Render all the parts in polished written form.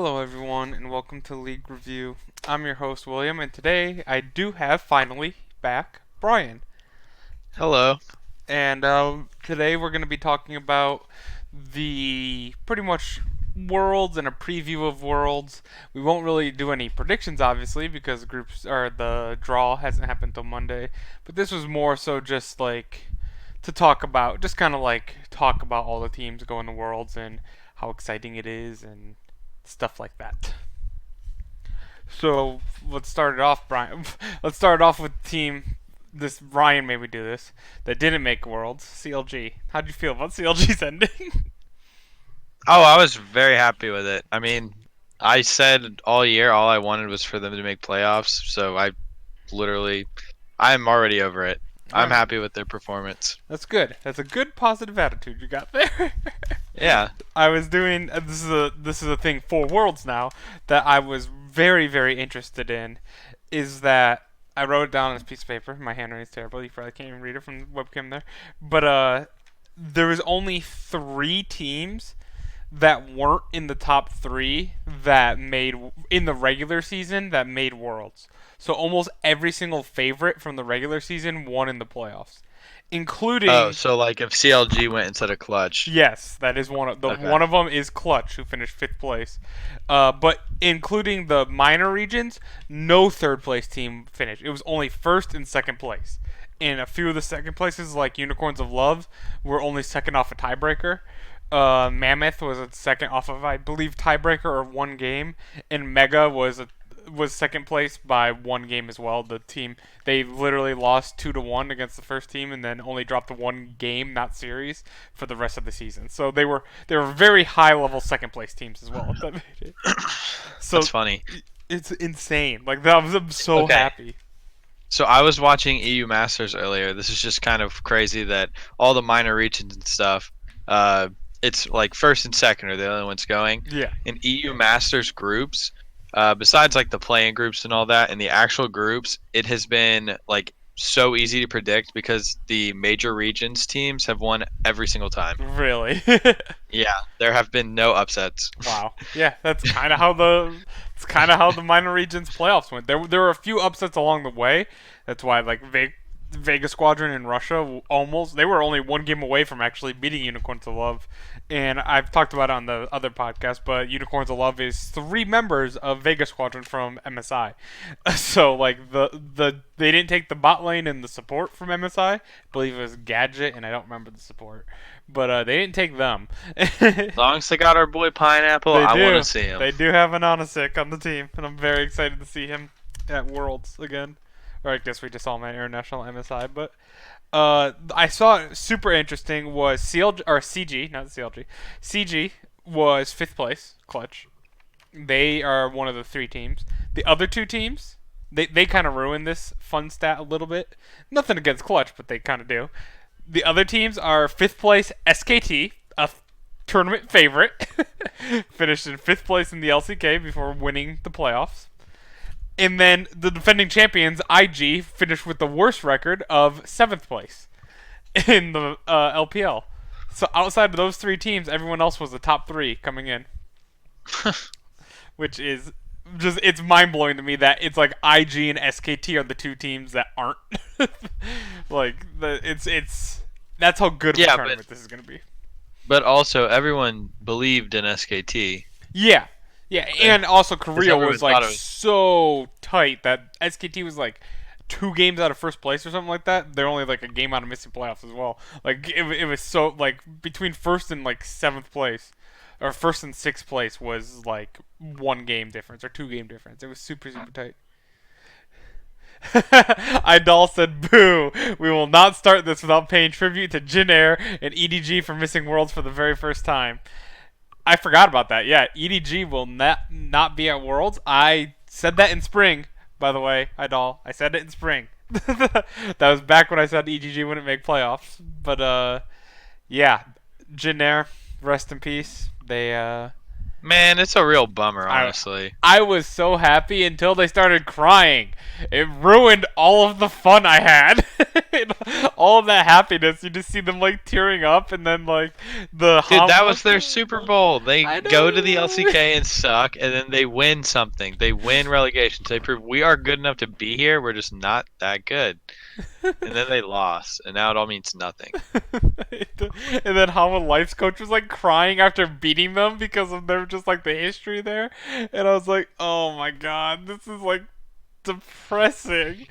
Hello, everyone, and welcome to League Review. I'm your host, William, and today I do have finally back Brian. Hello. And today we're going to be talking about the pretty much worlds and a preview of worlds. We won't really do any predictions, obviously, because groups or the draw hasn't happened till Monday. But this was more so just like to talk about, just kind of like talk about all the teams going to worlds and how exciting it is and stuff like that. So let's start it off, Brian. Let's start it off with the team. This Ryan made me do this that didn't make Worlds. CLG. How'd you feel about CLG's ending? Oh, I was very happy with it. I mean, I said all year all I wanted was for them to make playoffs, so literally, I'm already over it. All I'm right, happy with their performance. that's good. That's a good positive attitude you got there. Yeah. I was doing this is a thing for Worlds now that I was very interested in. Is that I wrote it down on this piece of paper. My handwriting's terrible. You probably can't even read it from the webcam there. But there was only three teams that weren't in the top three that made in the regular season that made Worlds. So almost every single favorite from the regular season won in the playoffs, Oh, including so like if CLG went instead of Clutch. yes, that is Okay. one of them is Clutch who finished fifth place, but including the minor regions, no third place team finished. It was only first and second place. And a few of the second places, like Unicorns of Love, were only second off a tiebreaker. Mammoth was a second off of, I believe, tiebreaker or one game, and Mega was second place by one game as well. The team they literally lost 2-1 against the first team, and then only dropped the one game, not series, for the rest of the season. So they were very high level second place teams as well. If that made it. That's So funny. it's insane. Like I'm so Okay. happy. So I was watching EU Masters earlier. This is just kind of crazy that all the minor regions and stuff, uh, it's like first and second are the only ones going. Yeah, In EU Masters groups, besides like the playing groups and all that, in the actual groups, it has been like so easy to predict because the major regions teams have won every single time. really. Yeah, there have been no upsets. Wow. Yeah, that's kind of how the minor regions playoffs went. There were a few upsets along the way. That's why like Vega Squadron in Russia almost they were only one game away from actually beating Unicorns of Love. And I've talked about it on the other podcast, but Unicorns of Love is three members of Vega Squadron from MSI. So like they didn't take the bot lane and the support from MSI. I believe it was Gadget and I don't remember the support. But they didn't take them. As long as they got our boy Pineapple, They I want do. to see him. They do have an Onasik on the team, and I'm very excited to see him at Worlds again. Or I guess we just saw him at International MSI, but I saw super interesting was CLG or CG, not CLG. CG was fifth place, Clutch. They are one of the three teams. The other two teams, they kind of ruined this fun stat a little bit. Nothing against Clutch, but they kind of do. The other teams are fifth place SKT, a tournament favorite, finished in fifth place in the LCK before winning the playoffs. And then the defending champions, IG, finished with the worst record of seventh place in the LPL. So outside of those three teams, everyone else was the top three coming in, which is just it's mind blowing to me that it's like IG and SKT are the two teams that aren't. It's that's how good of a Yeah, tournament this is gonna be. but also everyone believed in SKT. Yeah, yeah, and also Because Korea everyone was like thought it was. so tight that SKT was like two games out of first place or something like that. They're only like a game out of missing playoffs as well. Like it was so like between first and like seventh place or first and sixth place was like one game difference or two game difference. It was super tight. Idol said, "Boo! We will not start this without paying tribute to Jin Air and EDG for missing Worlds for the very first time." I forgot about that. Yeah, EDG will not be at Worlds. I said that in spring, by the way, Idol. I said it in spring. That was back when I said EDG wouldn't make playoffs. But yeah, Jinair, rest in peace. Man, it's a real bummer, I honestly. I was so happy until they started crying. It ruined all of the fun I had. All of that happiness, you just see them like tearing up, and then like the Dude, that hum- was their Super Bowl. They I go to the know. LCK and suck, and then they win something. They win relegation. So they prove we are good enough to be here. We're just not that good. And then they lost, and now it all means nothing. And then Hama Life's coach was like crying after beating them because of their just like the history there, and I was like, oh my god, this is like depressing.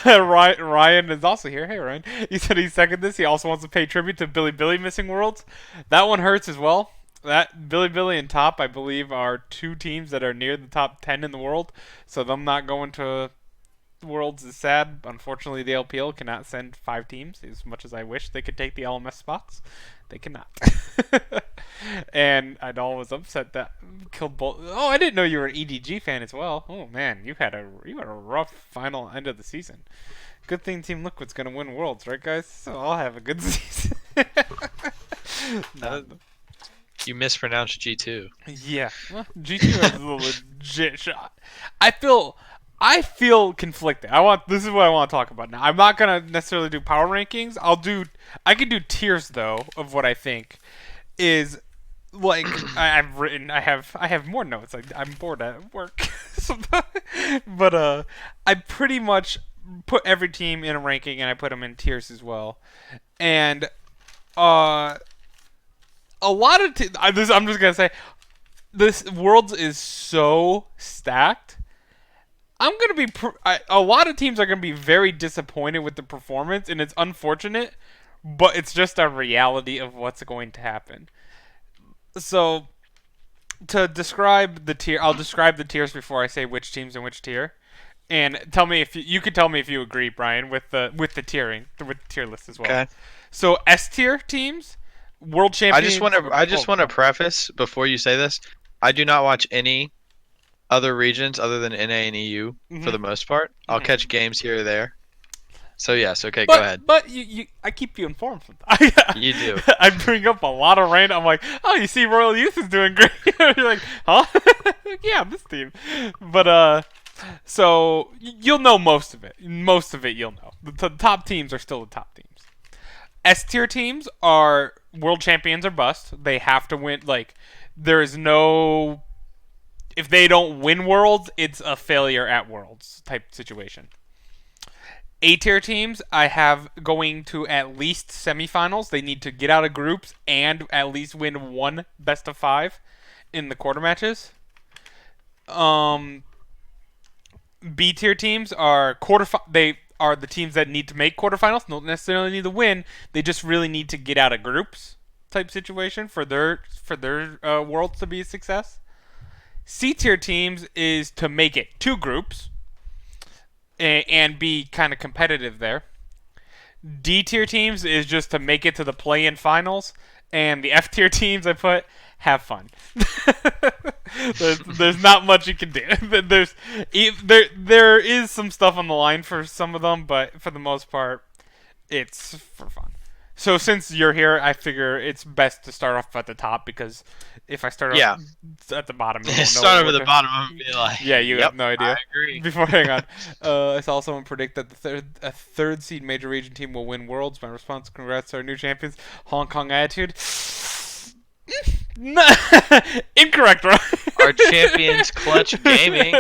Ryan is also here. Hey Ryan, he said he seconded this. He also wants to pay tribute to Billy Billy missing Worlds. That one hurts as well. That Billy Billy and Top, I believe, are two teams that are near the top 10 in the world. So them not going to Worlds is sad. Unfortunately, the LPL cannot send 5 teams. As much as I wish they could take the LMS spots, they cannot. And Idol was upset that killed both. Oh, I didn't know you were an EDG fan as well. Oh man, you had a rough final end of the season. Good thing Team Liquid's gonna win Worlds, right, guys? So I'll have a good season. Uh, You mispronounced G2. Yeah, well, G2 has a legit shot. I feel conflicted. This is what I want to talk about now. I'm not gonna necessarily do power rankings. I can do tiers though of what I think is like I have more notes. I'm bored at work. But I pretty much put every team in a ranking and I put them in tiers as well. And uh a lot of I'm just gonna say this Worlds is so stacked. I'm gonna be a lot of teams are gonna be very disappointed with the performance, and it's unfortunate, but it's just a reality of what's going to happen. So to describe the tier, I'll describe the tiers before I say which teams in which tier, and tell me if you could tell me if you agree, Brian, with the tiering with the tier list as well. Okay. So S tier teams, world champions. I just want to preface before you say this. I do not watch any other regions other than NA and EU for the most part. I'll catch games here or there. So yes, okay, go ahead. But I keep you informed. You do. I bring up a lot of random. I'm like, oh, you see, Royal Youth is doing great. You're like, huh? Yeah, this team. But so you'll know most of it. Most of it you'll know. The top teams are still the top teams. S tier teams are world champions or bust. They have to win. Like, there is no. If they don't win Worlds, it's a failure at Worlds type situation. A tier teams, I have going to at least semifinals. They need to get out of groups and at least win one best of 5 in the quarter matches. B tier teams are they are the teams that need to make quarterfinals. Don't necessarily need to win. They just really need to get out of groups type situation for their Worlds to be a success. C tier teams is to make it 2 groups and be kind of competitive there. D tier teams is just to make it to the play-in finals, and the F tier teams I put have fun. there's not much you can do. There is some stuff on the line for some of them, but for the most part, it's for fun. So since you're here, I figure it's best to start off at the top because if I start off at the bottom, you won't know Start what over the bottom and be like, yeah, you have no idea. I agree. Before, hang on. I saw someone predict that a third seed major region team will win Worlds. My response: congrats to our new champions, Hong Kong Attitude. Incorrect, right? Our champions, Clutch Gaming.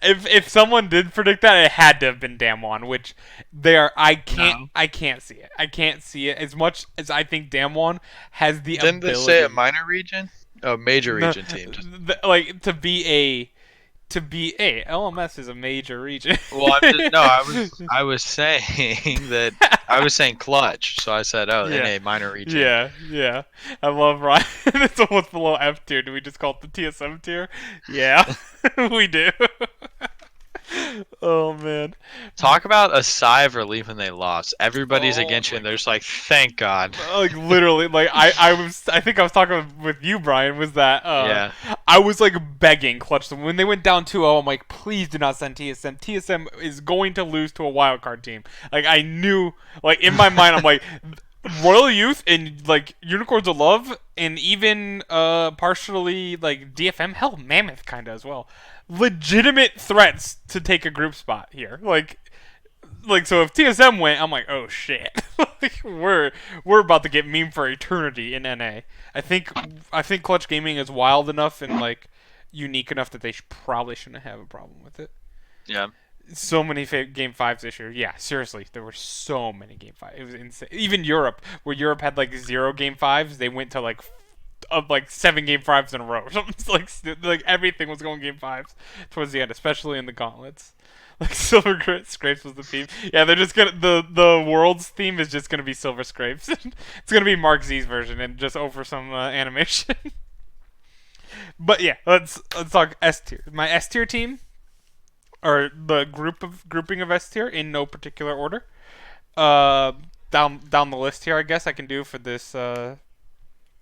If someone did predict that, it had to have been Damwon, which they are. I can't see it. I can't see it as much as I think Damwon has the Didn't ability. they say a minor region? Oh, major region team. Like to be a LMS is a major region. Well, I was saying that I was saying Clutch, so I said, oh, Yeah. NA minor region. Yeah. I love Ryan. It's almost below F tier. Do we just call it the TSM tier? Yeah, we do. Oh man. Talk about a sigh of relief when they lost. Everybody's Oh against you, my and they're just like, thank God. Like literally, like I think I was talking with you, Brian. Was that Yeah. I was like begging Clutch when they went down 2-0. I'm like, please do not send TSM. TSM is going to lose to a wildcard team. Like I knew, like in my mind, I'm like. Royal Youth and like Unicorns of Love and even partially like DFM, hell Mammoth kinda as well. Legitimate threats to take a group spot here. Like like, so if TSM went, I'm like, oh shit, like, we're about to get meme for eternity in NA. I think I think Clutch Gaming is wild enough and like unique enough that they probably shouldn't have a problem with it. Yeah. So many game fives this year. Yeah, seriously, there were so many game fives. It was insane. Even Europe, where Europe had like 0 game 5s, they went to like 7 game 5s in a row. It's like everything was going game 5s towards the end, especially in the gauntlets. Like Silver Scrapes was the theme. Yeah, they're just gonna the world's theme is just gonna be Silver Scrapes. It's gonna be Mark Z's version and just over some animation. But yeah, let's talk S tier. My S tier team, or the grouping of S tier in no particular order. Uh, down the list here, I guess I can do for this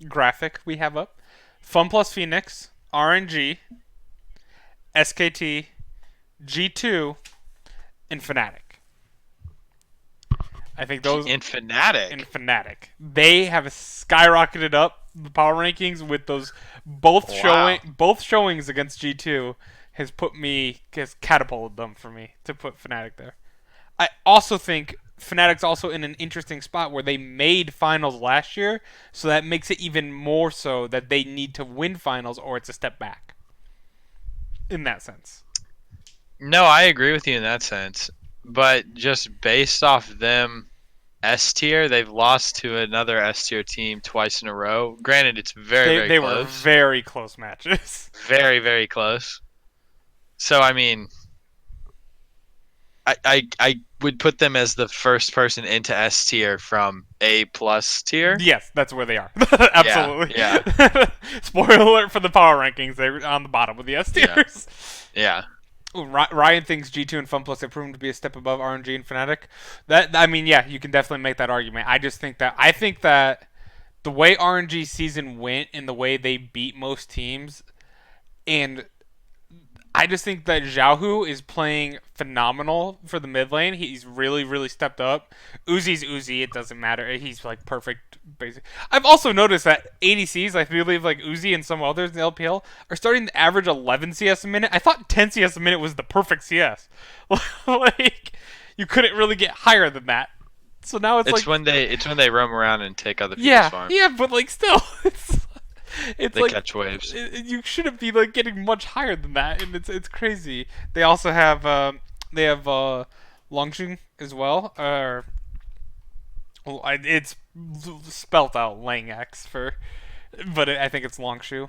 graphic we have up. Fun Plus Phoenix, RNG, SKT, G2, and Fnatic. I think those In Fnatic. in Fnatic. They have skyrocketed up the power rankings with those both showings against G2 has catapulted them for me to put Fnatic there. I also think Fnatic's also in an interesting spot where they made finals last year, so that makes it even more so that they need to win finals or it's a step back. In that sense. No, I agree with you in that sense. But just based off them S tier, they've lost to another S tier team twice in a row. Granted, it's very They close. were very close matches. Very close. So I mean, I would put them as the first person into S tier from A plus tier. Yes, that's where they are. Absolutely. Yeah. Spoiler alert for the power rankings. They're on the bottom of the S tiers. Yeah. Ooh, Ryan thinks G2 and FunPlus have proven to be a step above RNG and Fnatic. That I mean, yeah, you can definitely make that argument. I think that the way RNG season went and the way they beat most teams, and I just think that Xiaohu is playing phenomenal for the mid lane. He's really stepped up. Uzi's Uzi. It doesn't matter. He's like perfect. Basic. I've also noticed that ADCs, I believe like Uzi and some others in the LPL, are starting to average 11 CS a minute. I thought 10 CS a minute was the perfect CS. Like you couldn't really get higher than that. So now it's like when they roam around and take other people's farm. Yeah, but like still, it's They like catch waves. you shouldn't be like getting much higher than that, and it's crazy. They also have Longxing as well. It's spelt out Lang X but I think it's Longshu.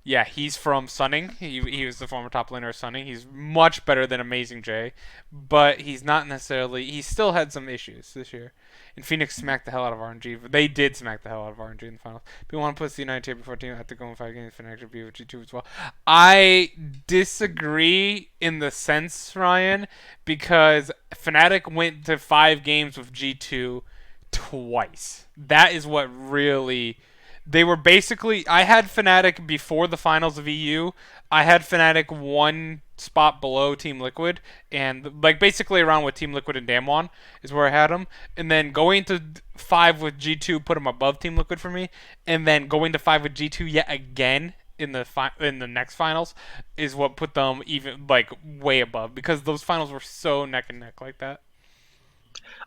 Yeah, he's from Sunning. He was the former top laner of Sunning. He's much better than Amazing J, but he's not necessarily. He still had some issues this year. And Phoenix smacked the hell out of RNG. They did smack the hell out of RNG in the finals. People want to put the United tier before team. I have to go in 5 games. Fnatic should be with G2 as well. I disagree in the sense, Ryan, because Fnatic went to 5 games with G2 twice. That is what really. They were basically. I had Fnatic before the finals of EU. I had Fnatic one spot below Team Liquid, and like basically around with Team Liquid and Damwon is where I had them. And then going to 5 with G2 put them above Team Liquid for me, and then going to 5 with G2 yet again in the next finals is what put them even like way above, because those finals were so neck and neck like that.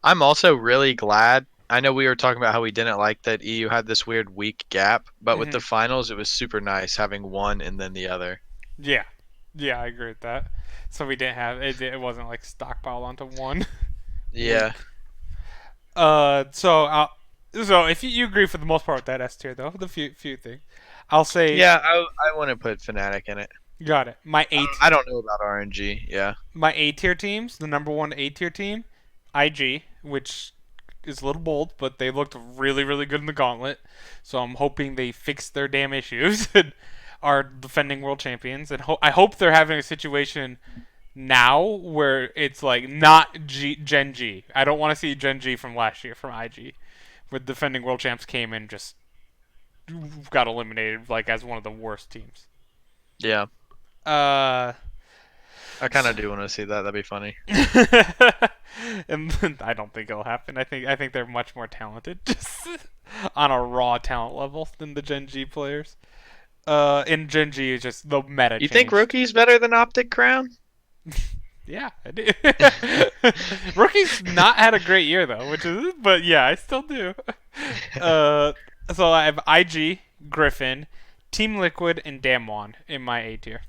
I'm also really glad. I know we were talking about how we didn't like that EU had this weird week gap, but with the finals, it was super nice having one and then the other. Yeah, I agree with that. So we didn't have it. It wasn't like stockpiled onto one. Yeah. So if you agree for the most part with that S tier though, the few things, I'll say. Yeah, I want to put Fnatic in it. Got it. My eight. I don't know about RNG. Yeah. My A tier teams, the number 1 A tier team, IG, which is a little bold, but they looked really good in the gauntlet. So I'm hoping they fix their damn issues and are defending world champions. And I hope they're having a situation now where it's like not Gen G. I don't want to see Gen G from last year from IG, where defending world champs came and just got eliminated like as one of the worst teams. Yeah. I kind of do want to see that. That'd be funny. And I don't think it'll happen. I think they're much more talented, just on a raw talent level, than the Gen G players. And Gen G is just the meta. You think Rookie's better than Optic Crown? Yeah, I do. Rookie's not had a great year though, which is, but yeah, I still do. Uh, so I have IG, Griffin, Team Liquid, and Damwon in my A tier.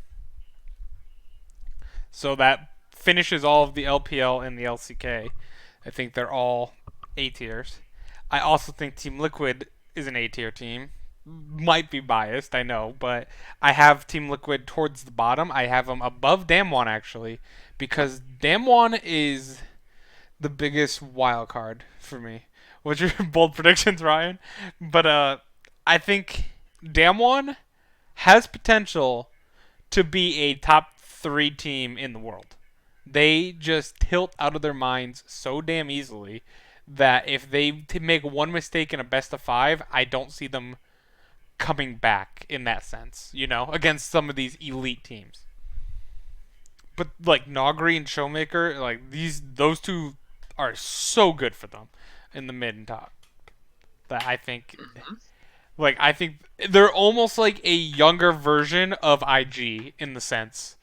So that finishes all of the LPL and the LCK. I think they're all A tiers. I also think Team Liquid is an A tier team. Might be biased, I know, but I have Team Liquid towards the bottom. I have them above Damwon actually, because Damwon is the biggest wild card for me. What's your bold predictions, Ryan? But I think Damwon has potential to be a top three team in the world. They just tilt out of their minds so damn easily that if they make one mistake in a best of five, I don't see them coming back in that sense, against some of these elite teams. But like Nogri and Showmaker, like those two are so good for them in the mid and top that I think they're almost like a younger version of IG in the sense.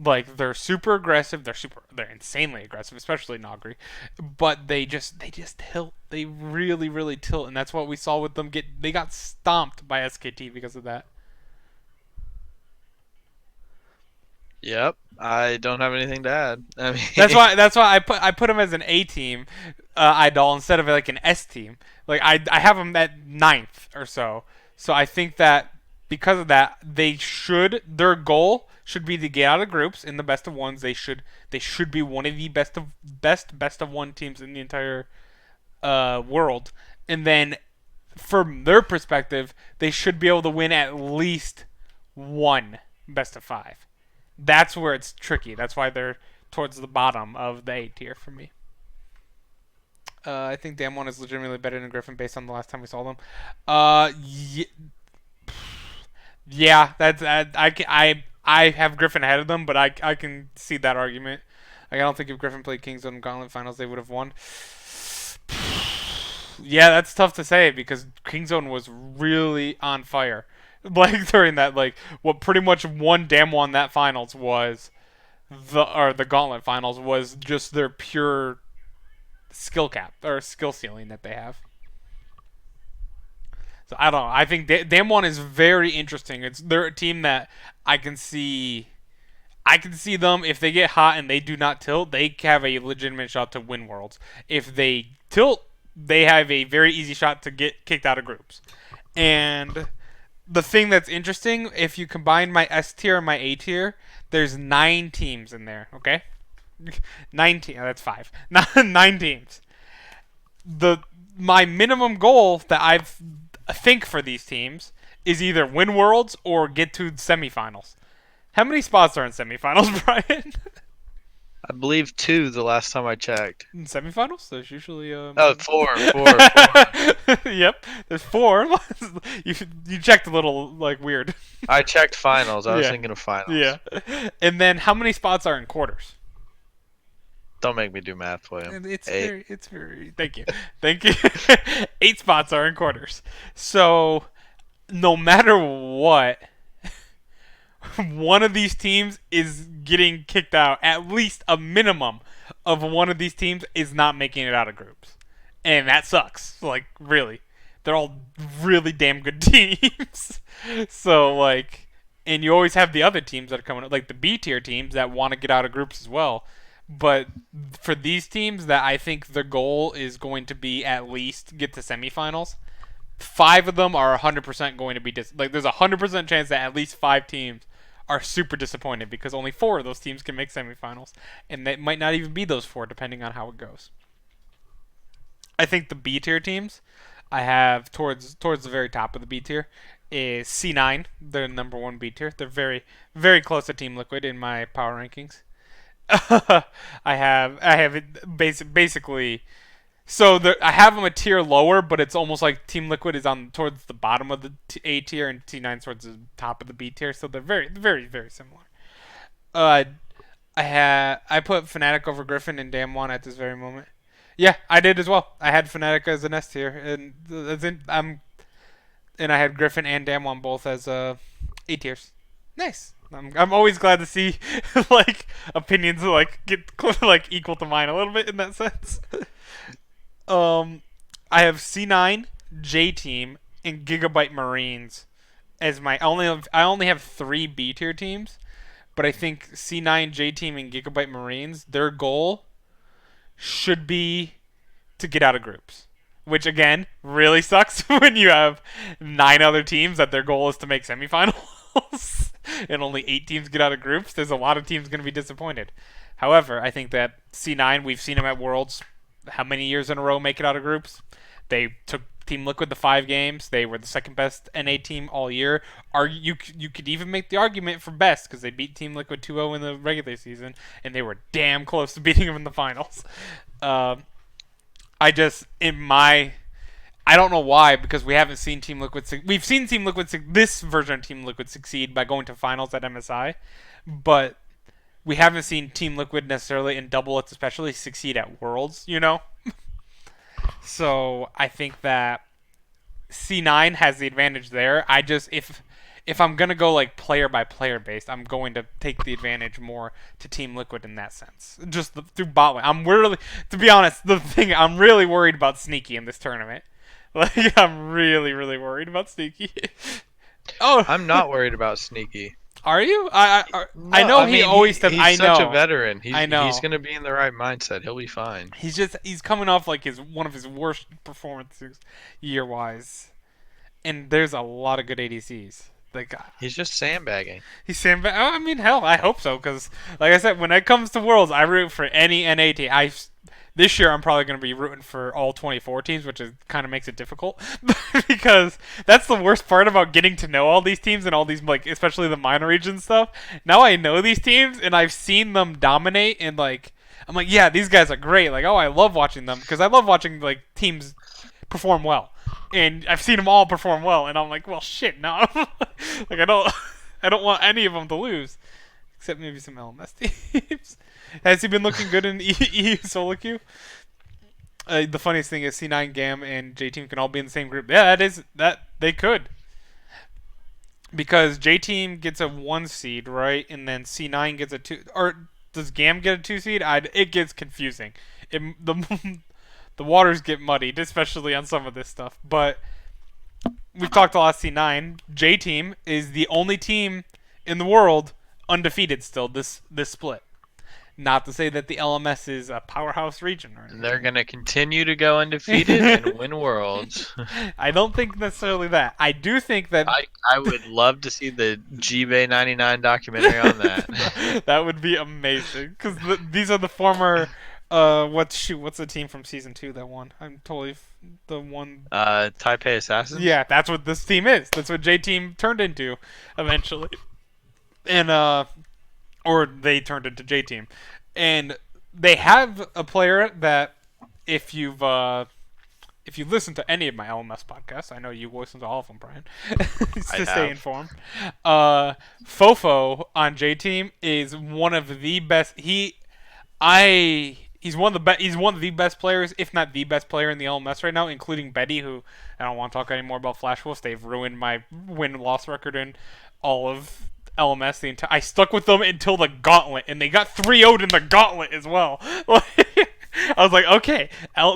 Like they're super aggressive, they're insanely aggressive, especially Nogri. But they just tilt. They really, really tilt, and that's what we saw with them they got stomped by SKT because of that. Yep. I don't have anything to add. I That's why I put them as an A team, Idol, instead of like an S team. Like I have them at ninth or so. So I think that because of that, their goal should be to get out of groups in the best of ones. They should be one of the best of one teams in the entire world. And then from their perspective, they should be able to win at least one best of five. That's where it's tricky. That's why they're towards the bottom of the A tier for me. I think Damwon is legitimately better than Griffin based on the last time we saw them. Yeah, yeah, that's I have Griffin ahead of them, but I can see that argument. Like, I don't think if Griffin played Kingzone Gauntlet Finals, they would have won. Yeah, that's tough to say because Kingzone was really on fire. Like during that, like what pretty much won Damwon that finals was the Gauntlet Finals was just their pure skill cap or skill ceiling that they have. So I don't know. I think Damwon is very interesting. They're a team that I can see. I can see them if they get hot and they do not tilt, they have a legitimate shot to win worlds. If they tilt, they have a very easy shot to get kicked out of groups. And the thing that's interesting, if you combine my S tier and my A tier, there's 9 teams in there. Okay, 19. That's five. 9 teams. The My minimum goal that I think for these teams is either win worlds or get to semifinals. How many spots are in semifinals, Brian? I believe 2 the last time I checked. In semifinals, there's usually Oh, four. Yep, there's 4. You checked a little like weird. I checked finals. I was Yeah. thinking of finals. Yeah, and then how many spots are in quarters? Don't make me do math, William. Eight. It's very. Thank you. 8 spots are in quarters. So no matter what, one of these teams is getting kicked out. At least a minimum of one of these teams is not making it out of groups. And that sucks. Like, really. They're all really damn good teams. So, like, and you always have the other teams that are coming up, like the B tier teams that want to get out of groups as well. But for these teams that I think the goal is going to be at least get to semifinals, 5 of them are 100% going to be like there's a 100% chance that at least 5 teams are super disappointed because only 4 of those teams can make semifinals, and that might not even be those 4 depending on how it goes. I think the B tier teams I have towards the very top of the B tier is C9. They're number 1 B tier. They're very very close to Team Liquid in my power rankings. I have it basically. So I have them a tier lower, but it's almost like Team Liquid is on towards the bottom of the A tier and T9 towards the top of the B tier. So they're very, very, very similar. Uh, I put Fnatic over Griffin and Damwon at this very moment. Yeah, I did as well. I had Fnatic as an S tier, and I had Griffin and Damwon both as A tiers. Nice. I'm always glad to see like opinions like get like equal to mine a little bit in that sense. um, I have C9, J Team, and Gigabyte Marines as my I only have three B tier teams, but I think C9, J Team, and Gigabyte Marines their goal should be to get out of groups. Which again really sucks when you have nine other teams that their goal is to make semifinals and only eight teams get out of groups. There's a lot of teams going to be disappointed. However, I think that C9, we've seen them at Worlds how many years in a row make it out of groups. They took Team Liquid to 5 games. They were the second best NA team all year. You could even make the argument for best because they beat Team Liquid 2-0 in the regular season, and they were damn close to beating them in the finals. Um, I just in my I don't know why because we haven't seen Team Liquid. We've seen Team Liquid this version of Team Liquid succeed by going to finals at MSI, but we haven't seen Team Liquid necessarily in doublets, especially succeed at Worlds. So I think that C9 has the advantage there. I just if I'm gonna go like player by player based, I'm going to take the advantage more to Team Liquid in that sense. Just through bot lane. I'm really, to be honest, the thing I'm really worried about Sneaky in this tournament. Like I'm really worried about Sneaky. Oh, I'm not worried about Sneaky. are you? No, I know I he mean, always said. he's I know. such a veteran. I know. He's gonna be in the right mindset. He'll be fine. He's coming off like one of his worst performances year wise, and there's a lot of good ADCs. Like He's just sandbagging. he's sandbag. Oh, I mean, hell, I hope so. Because, like I said, when it comes to Worlds, I root for any NA team. This year, I'm probably going to be rooting for all 24 teams, which kind of makes it difficult. Because that's the worst part about getting to know all these teams and all these, like, especially the minor region stuff. Now I know these teams, and I've seen them dominate, and, like, I'm like, yeah, these guys are great. Like, oh, I love watching them. Because I love watching, like, teams perform well. And I've seen them all perform well, and I'm like, well, shit, no. Like I don't want any of them to lose, except maybe some LMS teams. Has he been looking good in EU solo queue? The funniest thing is C9 Gam and J Team can all be in the same group. Yeah, that they could, because J Team gets a 1 seed, right, and then C9 gets a 2. Or does Gam get a 2 seed? It gets confusing. The waters get muddied, especially on some of this stuff. But we've talked a lot. C9 J Team is the only team in the world undefeated still this split. Not to say that the LMS is a powerhouse region or anything. They're gonna continue to go undefeated and win worlds. I don't think necessarily that. I do think that I would love to see the G-Bay 99 documentary on that. that would be amazing because these are the former. What's the team from season 2 that won? I'm totally the one. Taipei Assassins. Yeah, that's what this team is. That's what J Team turned into eventually, and or they turned into J Team, and they have a player that if you've listened to any of my LMS podcasts, I know you listen to all of them, Brian, to stay informed. Fofo on J Team is one of the best. He's one of the he's one of the best players, if not the best player in the LMS right now, including Betty, who I don't want to talk anymore about Flash Wolves. They've ruined my win-loss record in all of LMS. I stuck with them until the Gauntlet, and they got 3-0'd in the Gauntlet as well. I was like, okay,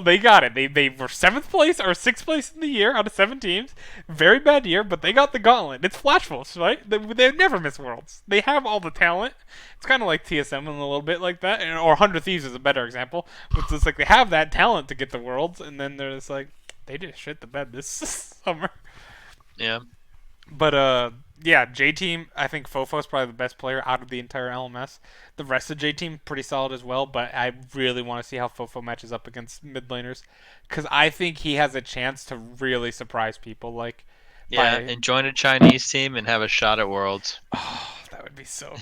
they got it. They were 7th place or 6th place in the year out of 7 teams. Very bad year, but they got the Gauntlet. It's Flash Wolves, right? They never miss Worlds. They have all the talent. It's kind of like TSM in a little bit like that, or 100 Thieves is a better example. It's just like they have that talent to get the Worlds, and then they're just like, they just shit the bed this summer. Yeah. But yeah, J Team, I think Fofo is probably the best player out of the entire LMS. The rest of J Team pretty solid as well, but I really want to see how Fofo matches up against mid laners, because I think he has a chance to really surprise people. Like, yeah, and join a Chinese team and have a shot at Worlds. Oh, that would be so.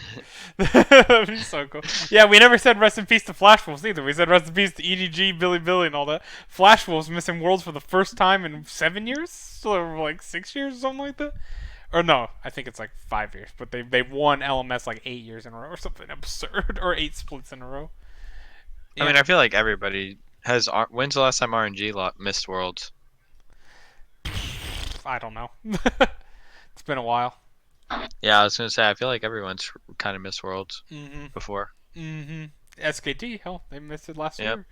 That would be so cool. Yeah, we never said rest in peace to Flash Wolves either. We said rest in peace to EDG, Billy, and all that. Flash Wolves missing Worlds for the first time in 7 years, or like 6 years, or something like that. Or no, I think it's like 5 years. But they've won LMS like 8 years in a row or something absurd, or 8 splits in a row. Yeah. I mean, I feel like everybody has. When's the last time RNG missed Worlds? I don't know. It's been a while. Yeah, I was gonna say I feel like everyone's kind of missed Worlds Mm-hmm. before. Mm-hmm. SKT, hell, they missed it last Yep. year.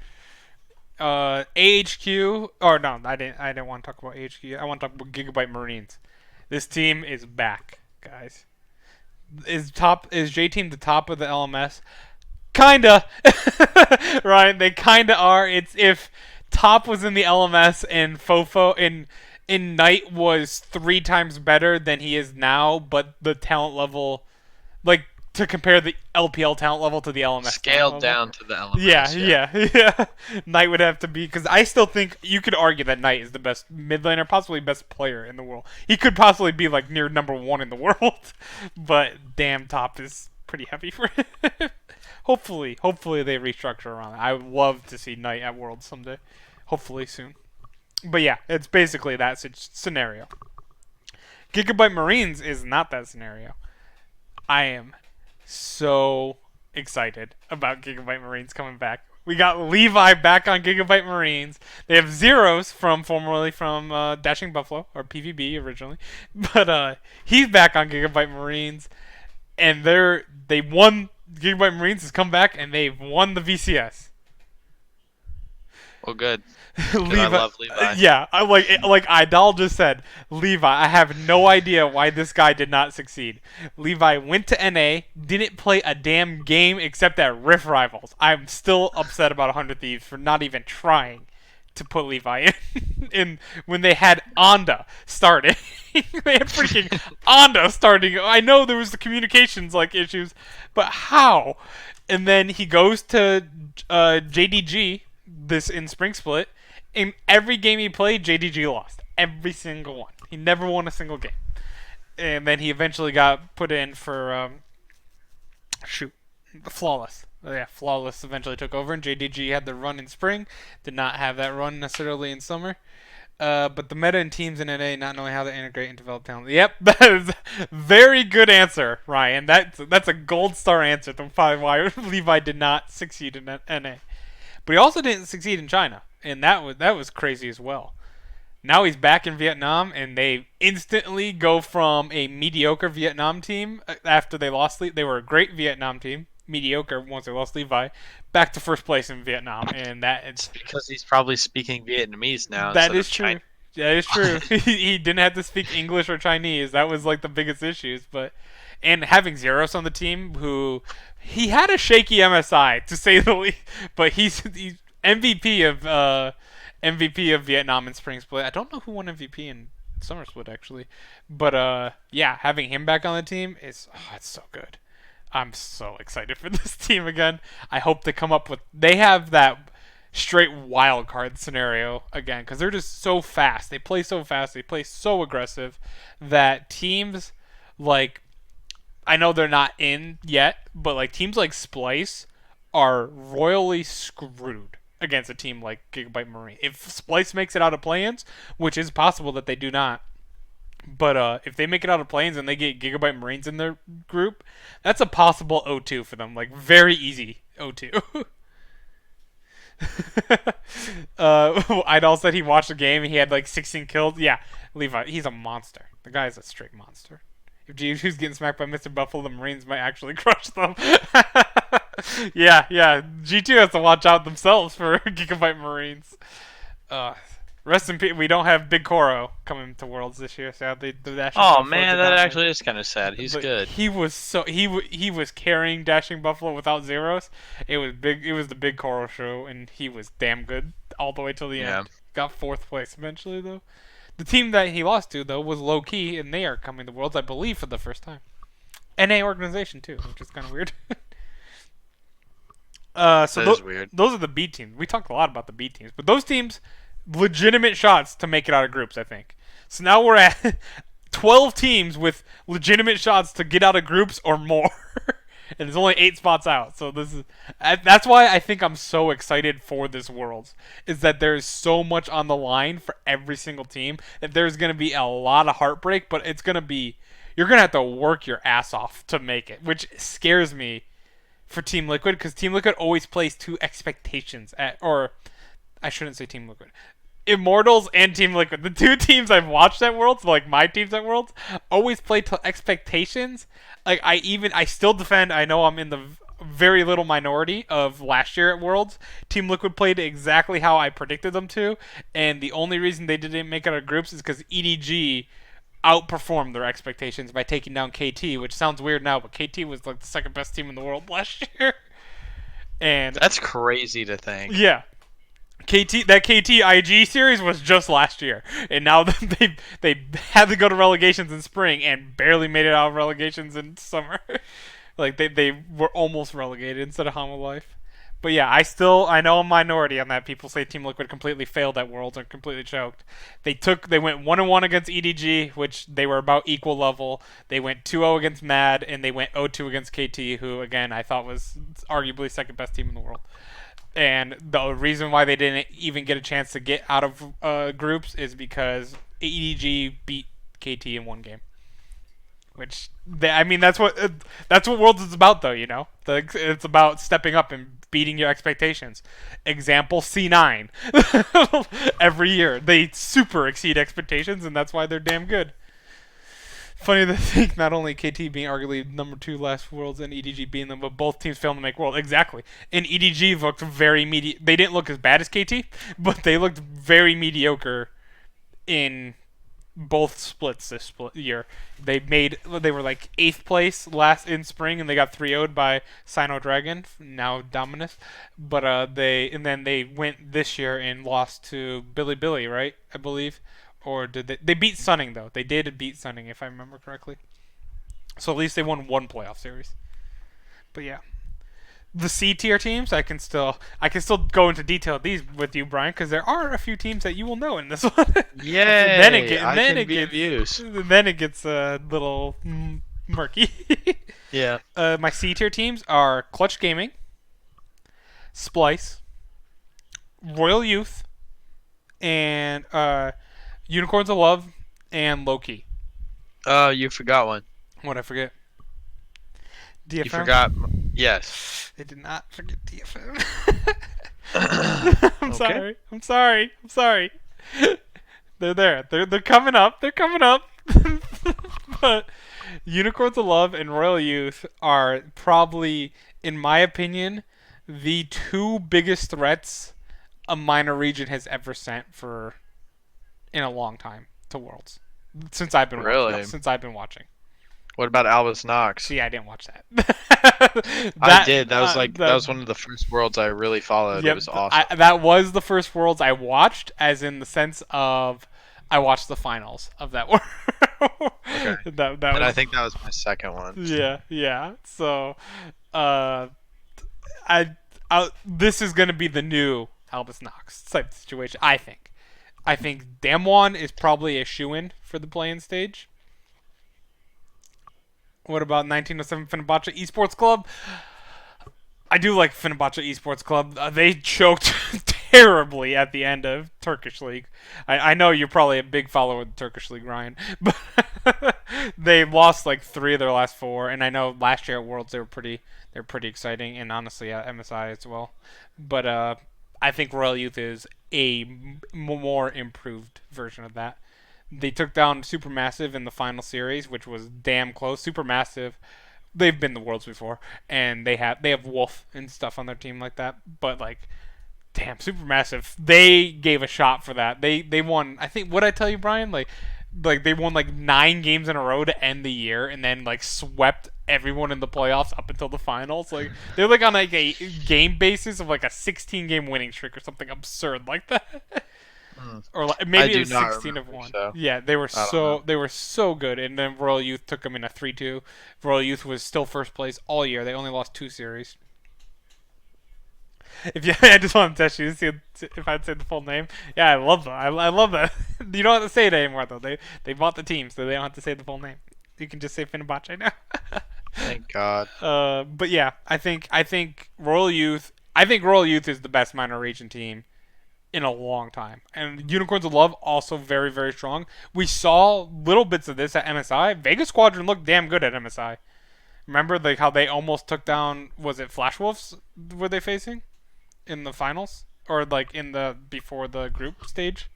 AHQ, or no, I didn't want to talk about AHQ. I want to talk about Gigabyte Marines. This team is back, guys. Is J Team the top of the LMS? Kinda, Ryan. They kinda are. It's if Top was in the LMS and Fofo in Knight was 3 times better than he is now, but the talent level, like to compare the LPL talent level to the LMS talent Scaled level. down to the Yeah, elements. Yeah. yeah, yeah. Knight would have to be because I still think you could argue that Knight is the best mid laner, possibly best player in the world. He could possibly be like near #1 in the world, but damn, Top is pretty heavy for him. Hopefully they restructure around that. I would love to see Knight at Worlds someday. Hopefully soon. But yeah, it's basically that scenario. Gigabyte Marines is not that scenario. I am so excited about Gigabyte Marines coming back. We got Levi back on Gigabyte Marines. They have Zeros from formerly from Dashing Buffalo or PVB originally, but he's back on Gigabyte Marines, and they won. Gigabyte Marines has come back and they've won the VCS. Well, good. Because I Levi, love Levi. yeah, I like Idol just said. Levi, I have no idea why this guy did not succeed. Levi went to NA, didn't play a damn game except at Rift Rivals. I'm still upset about 100 Thieves for not even trying to put Levi in. in when they had Onda starting, they had freaking Onda starting. I know there was the communications like issues, but how? And then he goes to JDG this in Spring Split. In every game he played, JDG lost. Every single one. He never won a single game. And then he eventually got put in for shoot, Flawless. Yeah, Flawless eventually took over, and JDG had the run in spring. Did not have that run necessarily in summer. But the meta and teams in NA not knowing how to integrate and develop talent. Yep, that is a very good answer, Ryan. That's a gold star answer to why Levi did not succeed in NA. But he also didn't succeed in China, and that was crazy as well. Now he's back in Vietnam, and they instantly go from a mediocre Vietnam team after they lost. They were a great Vietnam team, mediocre once they lost Levi, back to first place in Vietnam, and It's because he's probably speaking Vietnamese now that instead is of true. Chinese. That is true. He didn't have to speak English or Chinese. That was like the biggest issues. But and having Zeros on the team, who he had a shaky MSI to say the least, but he's MVP of MVP of Vietnam in Spring Split. I don't know who won MVP in Summer Split actually, but yeah, having him back on the team is it's so good. I'm so excited for this team again. I hope they come up with they have that straight wild card scenario again because they're just so fast. They play so fast. They play so aggressive that teams like I know they're not in yet, but like teams like Splice are royally screwed against a team like Gigabyte Marine. If Splice makes it out of play-ins, which is possible that they do not, but if they make it out of play-ins and they get Gigabyte Marines in their group, that's a possible O2 for them. Like very easy O2. Idol said he watched the game and he had like 16 kills. Yeah, Levi, he's a monster. The guy's a straight monster. If G2's getting smacked by Mr. Buffalo, the Marines might actually crush them. Yeah, yeah. G2 has to watch out themselves for Gigabyte Marines. Uh, rest in peace. We don't have Big Koro coming to Worlds this year, sadly. The Dashing Oh Buffalo man, did that not actually make is kind of sad. He's but good. he was so he was carrying Dashing Buffalo without Zeros. It was big. It was the Big Coral show, and he was damn good all the way till the Yeah. end. Got 4th place eventually though. The team that he lost to though was Low Key, and they are coming to Worlds, I believe, for the first time. NA organization too, which is kind of weird. So That is weird. those are the B teams. We talked a lot about the B teams, but those teams legitimate shots to make it out of groups. I think. So now we're at 12 teams with legitimate shots to get out of groups or more. And there's only 8 spots out. So that's why I think I'm so excited for this Worlds. Is that there's so much on the line for every single team that there's going to be a lot of heartbreak, but it's going to be you're going to have to work your ass off to make it, which scares me for Team Liquid because Team Liquid always plays to expectations or I shouldn't say Team Liquid. Immortals and Team Liquid, the two teams I've watched at Worlds, like my teams at Worlds, always play to expectations. Like I still defend. I know I'm in the very little minority of last year at Worlds. Team Liquid played exactly how I predicted them to, and the only reason they didn't make it out of groups is because EDG outperformed their expectations by taking down KT, which sounds weird now, but KT was like the second best team in the world last year. And That's crazy to think. yeah, KT IG series was just last year, and now they had to go to relegations in spring and barely made it out of relegations in summer. Like they were almost relegated instead of Hama Life. But yeah, I know a minority on that. People say Team Liquid completely failed at Worlds and completely choked. They went 1-1 against EDG, which they were about equal level. They went 2-0 against Mad, and they went 0-2 against KT, who again I thought was arguably second best team in the world. And the reason why they didn't even get a chance to get out of groups is because EDG beat KT in one game. Which I mean, that's what Worlds is about, though. It's about stepping up and beating your expectations. Example C9. Every year they super exceed expectations, and that's why they're damn good. Funny to think not only KT being arguably number 2 last Worlds and EDG being them, but both teams failing to make World. Exactly. And EDG looked very They didn't look as bad as KT, but they looked very mediocre in both splits this year. They were like 8th place last in spring, and they got 3-0'd by Sino Dragon, now Dominus. But then they went this year and lost to Billy, right? I believe. Or did they beat Sunning, though? They did beat Sunning, if I remember correctly. So at least they won one playoff series. But yeah, the C tier teams, I can still go into detail of these with you, Brian, because there are a few teams that you will know in this one. Yay! Then it gets a little murky. Yeah. My C tier teams are Clutch Gaming, Splice, Royal Youth, and Unicorns of Love, and Loki. Oh, you forgot one. What'd I forget? DFM? You forgot. Yes. I did not forget DFM. Okay. I'm sorry. They're there. They're coming up. But Unicorns of Love and Royal Youth are probably, in my opinion, the two biggest threats a minor region has ever sent in a long time to Worlds. Since I've been watching. What about Albus Nox? See, I didn't watch that. I did. That was one of the first Worlds I really followed. Yep, it was awesome. That was the first Worlds I watched, as in the sense of I watched the finals of that World. Okay. I think that was my second one. Yeah. So, this is gonna be the new Albus Nox type situation. I think Damwon is probably a shoo-in for the play-in stage. What about 1907 Fenerbahce Esports Club? I do like Fenerbahce Esports Club. They choked terribly at the end of Turkish League. I know you're probably a big follower of the Turkish League, Ryan, but they lost like 3 of their last 4. And I know last year at Worlds they were pretty exciting, and honestly at MSI as well. But I think Royal Youth is a more improved version of that. They took down Supermassive in the final series, which was damn close. Supermassive, they've been the Worlds before, and they have Wolf and stuff on their team like that. But like, damn, Supermassive, they gave a shot for that. They won. I think, what I tell you, Brian, like they won like 9 games in a row to end the year, and then like swept everyone in the playoffs up until the finals. Like they're like on like a game basis of like a 16-game winning streak or something absurd like that. Or like, maybe it was 16 of 1. So. Yeah, they were so good. And then Royal Youth took them in a 3-2. Royal Youth was still first place all year. They only lost 2 series. I just want to test you to see if I'd say the full name. Yeah, I love that. I love that. You don't have to say it anymore though. They bought the team, so they don't have to say the full name. You can just say Fenerbahce now. Thank God. But yeah, I think Royal Youth. I think Royal Youth is the best minor region team in a long time. And Unicorns of Love also very, very strong. We saw little bits of this at MSI. Vegas Squadron looked damn good at MSI. Remember like how they almost took down, was it Flash Wolves were they facing in the finals? Or like before the group stage?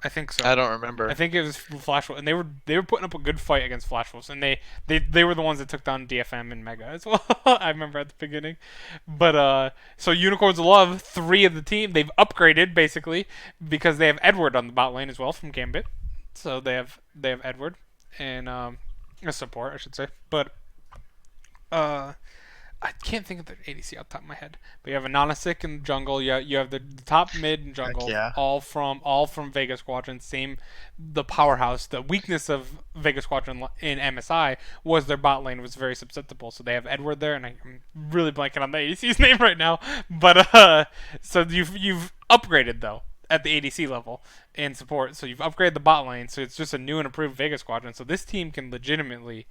I think so. I don't I remember. think it was Flash Wolf, and they were putting up a good fight against Flash Wolves, and they were the ones that took down DFM and Mega as well. I remember at the beginning, but so Unicorns of Love, three of the team they've upgraded basically because they have Edward on the bot lane as well from Gambit, so they have Edward and a support I should say, but uh I can't think of the ADC off the top of my head, but you have a Nanasik in the jungle. You have the top mid and Heck jungle, yeah. all from Vega Squadron. Same, the powerhouse. The weakness of Vega Squadron in MSI was their bot lane was very susceptible. So they have Edward there, and I'm really blanking on the ADC's name right now. But so you've upgraded though at the ADC level in support. So you've upgraded the bot lane. So it's just a new and improved Vega Squadron. So this team can legitimately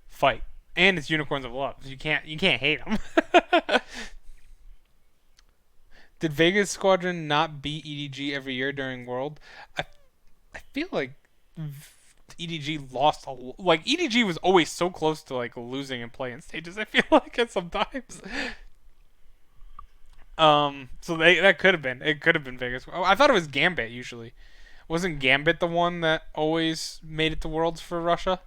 fight, and it's Unicorns of Love. You can't hate them. Did Vegas Squadron not beat EDG every year during World? I I feel like EDG lost like EDG was always so close to like losing in play-in stages. I feel like it sometimes. So that could have been it. Could have been Vegas. Oh, I thought it was Gambit usually. Wasn't Gambit the one that always made it to Worlds for Russia?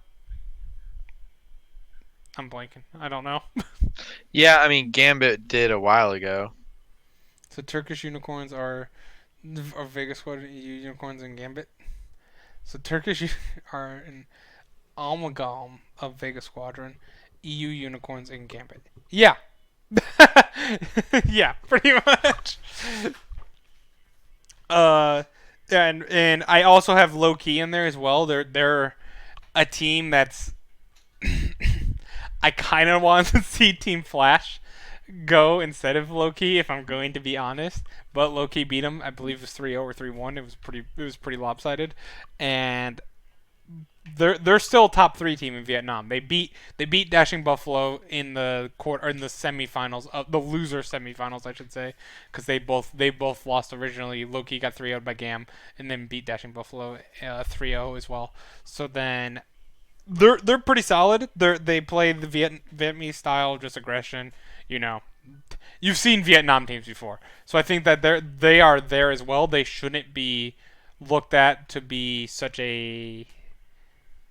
I'm blanking. I don't know. Yeah, I mean Gambit did a while ago. So Turkish unicorns are Vegas Squadron EU unicorns and Gambit. So Turkish are an amalgam of Vega Squadron, EU unicorns, and Gambit. Yeah, yeah, pretty much. Uh, and I also have low key in there as well. They're a team that's I kind of want to see Team Flash go instead of Loki if I'm going to be honest. But Loki beat him. I believe it was 3-0 or 3-1. It was pretty lopsided, and they're still a top three team in Vietnam. They beat Dashing Buffalo in the quarter or in the semifinals of the loser semifinals I should say, because they both lost originally. Loki got 3-0 by Gam and then beat Dashing Buffalo 3-0 as well. So then they're pretty solid. They play the Vietnamese style, just aggression. You know, you've seen Vietnam teams before, so I think that they are there as well. They shouldn't be looked at to be such a.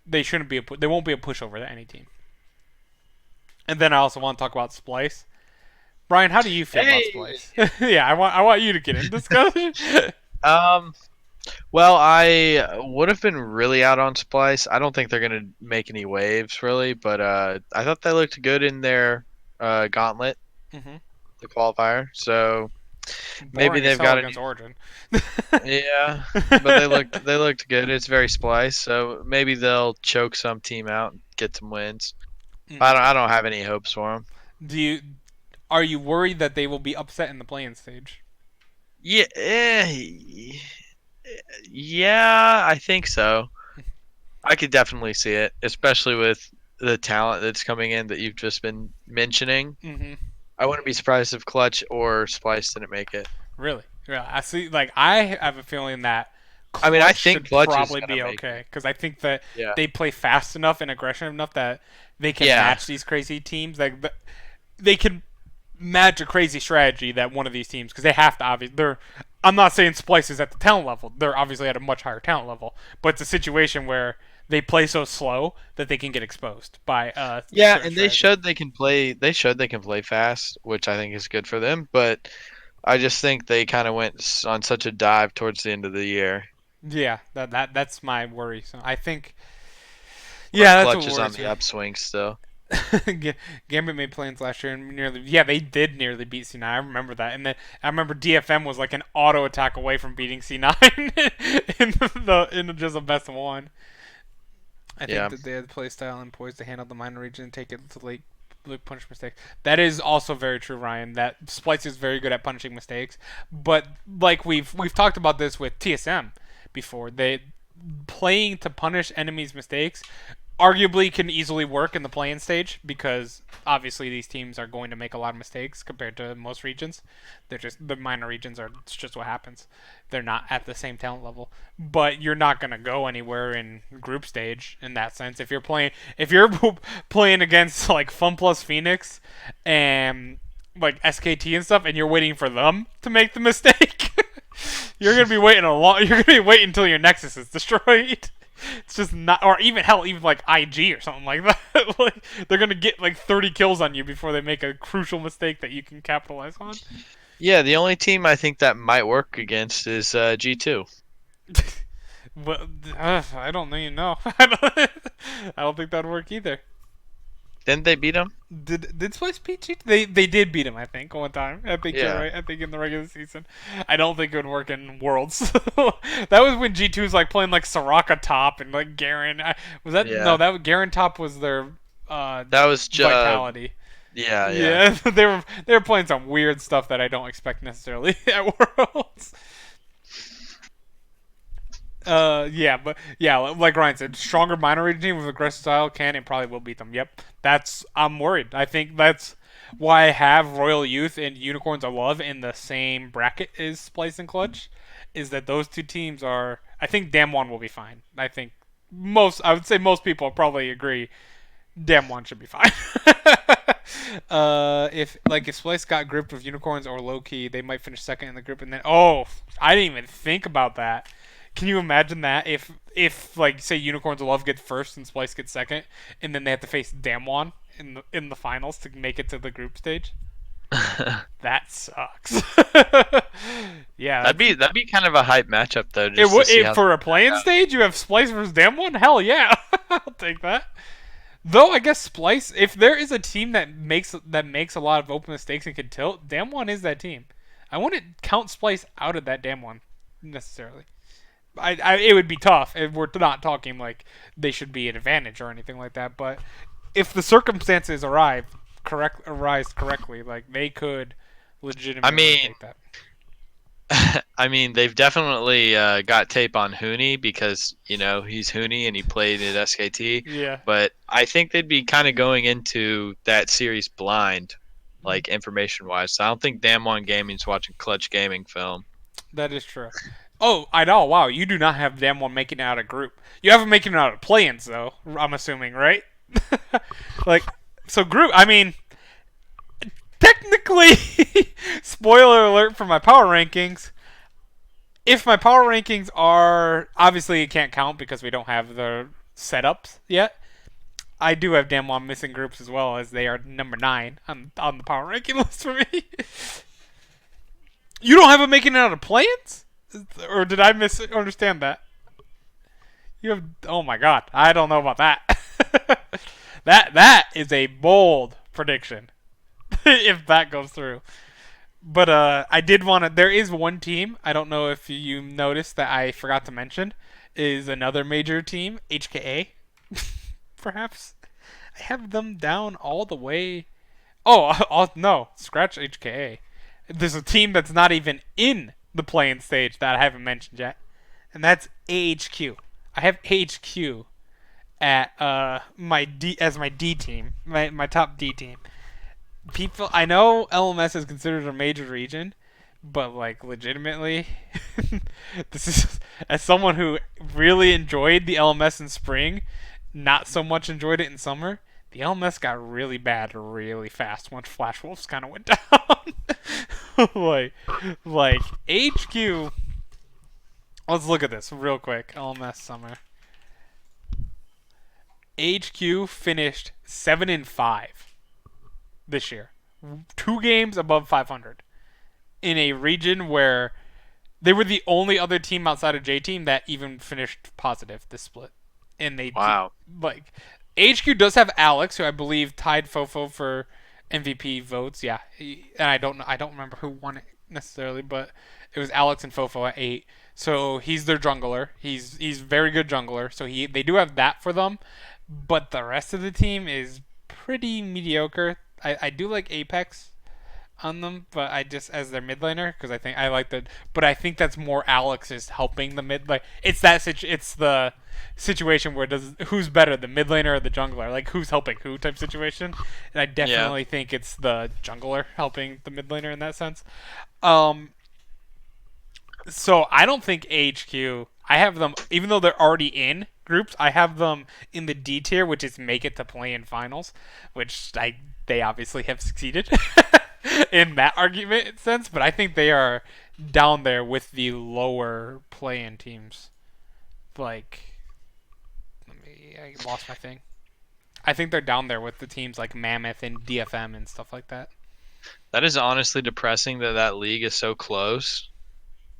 They shouldn't be they won't be a pushover to any team. And then I also want to talk about Splice. Brian, how do you feel about Hey. Splice? Yeah, I want you to get in discussion. Um. Well, I would have been really out on Splice. I don't think they're gonna make any waves really, but I thought they looked good in their gauntlet, hmm the qualifier. So maybe Boring as they've hell got a against Origin. yeah, but they looked good. It's very Splice, so maybe they'll choke some team out and get some wins. hmm I don't have any hopes for them. Do you Are you worried that they will be upset in the playing stage? Yeah, yeah, I think so. I could definitely see it, especially with the talent that's coming in that you've just been mentioning. hmm I wouldn't be surprised if Clutch or Splice didn't make it. Really? Yeah, I see. Like I have a feeling that I mean, I Clutch think should Clutch is probably gonna be make it. okay because I think that Yeah. they play fast enough and aggressive enough that they can Yeah. match these crazy teams. Like they can match a crazy strategy that one of these teams because they have to obviously they're. I'm not saying Splice is at the talent level. They're obviously at a much higher talent level, but it's a situation where they play so slow that they can get exposed by Yeah, certain and they strategy. showed they can play. They showed they can play fast, which I think is good for them. But I just think they kind of went on such a dive towards the end of the year, Yeah, that's my worry. So I think, where yeah, that's Clutch what is on worries the me. upswing still. Gambit made plans last year and nearly, yeah, they did nearly beat C9. I remember that, and then I remember DFM was like an auto attack away from beating C9 in just a best of one. I think Yeah. that they had the play style and poise to handle the minor region and take it to late punish mistakes. That is also very true, Ryan. That Splice is very good at punishing mistakes, but like we've talked about this with TSM before. They playing to punish enemies' mistakes arguably can easily work in the playing stage because obviously these teams are going to make a lot of mistakes compared to most regions. They're just the minor regions are it's just what happens. They're not at the same talent level, but you're not going to go anywhere in group stage in that sense. If you're playing against like Fun Plus Phoenix and like SKT and stuff, and you're waiting for them to make the mistake. You're gonna be waiting a long. You're gonna be waiting until your Nexus is destroyed. It's just not, or even hell, even like IG or something like that. Like they're gonna get like 30 kills on you before they make a crucial mistake that you can capitalize on. Yeah, the only team I think that might work against is G2. But I don't even know. I don't think that'd work either. Didn't they beat them? Did Splice beat G2? They did beat him, I think, one time. I think you're Yeah. right. I think in the regular season. I don't think it would work in Worlds. That was when G2 was like playing like Soraka top and like Garen. Was that Yeah. no? That Garen top was their That was just Vitality. yeah. Yeah, they were playing some weird stuff that I don't expect necessarily at Worlds. Yeah, but yeah, like Ryan said, stronger minor region team with aggressive style can and probably will beat them. Yep, I'm worried. I think that's why I have Royal Youth and Unicorns of Love in the same bracket as Splice and Clutch, is that those two teams are. I think Damwon will be fine. I would say most people probably agree Damwon should be fine. If Splice got grouped with Unicorns or Low-Key, they might finish second in the group, and then I didn't even think about that. Can you imagine that if like say Unicorns of Love get first and Splice gets second, and then they have to face Damwon in the finals to make it to the group stage? That sucks. Yeah, that'd be kind of a hype matchup though. it Just to would see how for a playing stage. You have Splice versus Damwon. Hell yeah, I'll take that. Though I guess Splice, if there is a team that makes a lot of open mistakes and can tilt, Damwon is that team. I wouldn't count Splice out of that Damwon necessarily. It would be tough if we're not talking like they should be an advantage or anything like that. But if the circumstances arise correctly, like they could legitimately take that. I mean, they've definitely got tape on Hooney because he's Hooney and he played at SKT. Yeah, But I think they'd be kind of going into that series blind, like information wise. So I don't think Damwon Gaming's watching Clutch Gaming film. that is true. Oh, I know. Wow, you do not have Damwon making it out of group. You have them making it out of play-ins, though. I'm assuming, right? So group. I mean, technically, spoiler alert for my power rankings. If my power rankings are obviously it can't count because we don't have the setups yet. I do have Damwon missing groups as well as they are number 9 on the power ranking list for me. You don't have them making it out of play-ins? Or did I misunderstand that? You have. Oh my god, I don't know about that. That is a bold prediction, if that goes through. But I did want to. There is one team. I don't know if you noticed that I forgot to mention. Is another major team, HKA. Perhaps I have them down all the way. Oh no, scratch HKA. There's a team that's not even in the playing stage that I haven't mentioned yet, and that's AHQ. I have AHQ at my D team, my top D team. People, I know LMS is considered a major region, but like legitimately, this is as someone who really enjoyed the LMS in spring, not so much enjoyed it in summer. The LMS got really bad really fast once Flash Wolves kind of went down. like HQ. Let's look at this real quick. LMS summer. HQ finished 7-5 this year. 2 games above 500 in a region where they were the only other team outside of J Team that even finished positive this split. And they Wow. HQ does have Alex, who I believe tied Fofo for MVP votes. Yeah, and I don't remember who won it necessarily, but it was Alex and Fofo at 8. So he's their jungler. He's very good jungler. So they do have that for them, but the rest of the team is pretty mediocre. I do like Apex on them, but I just as their mid laner because I think I like the. But I think that's more Alex is helping the mid. Like it's the situation where who's better, the mid laner or the jungler? Like who's helping who type situation. And I definitely think it's the jungler helping the mid laner in that sense. So I don't think AHQ. I have them even though they're already in groups. I have them in the D tier, which is make it to play in finals, which they obviously have succeeded in that argument sense. But I think they are down there with the lower play-in teams. Like, I lost my thing. I think they're down there with the teams like Mammoth and DFM and stuff like that. That is honestly depressing that league is so close.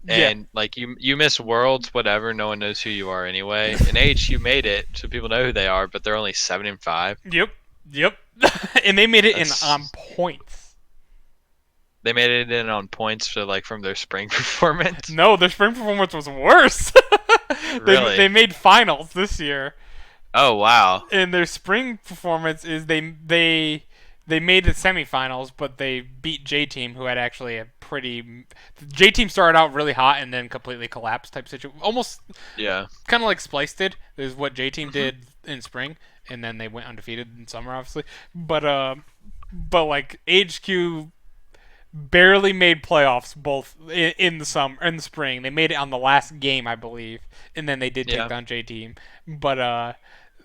Yeah. And like you miss Worlds, whatever. No one knows who you are anyway. In AHQ made it, so people know who they are, but they're only 7-5. Yep. And they made it That's- in on points. They made it in on points for like from their spring performance. No, their spring performance was worse. Really? They made finals this year. Oh wow. And their spring performance is they made the semifinals, but they beat J Team, who had actually a pretty. J Team started out really hot and then completely collapsed type situation. Almost Yeah. kind of like Spliced did. Is what J Team did in spring, and then they went undefeated in summer, obviously. But like HQ barely made playoffs both in the spring. They made it on the last game, I believe, and then they did take Yeah. down J Team. But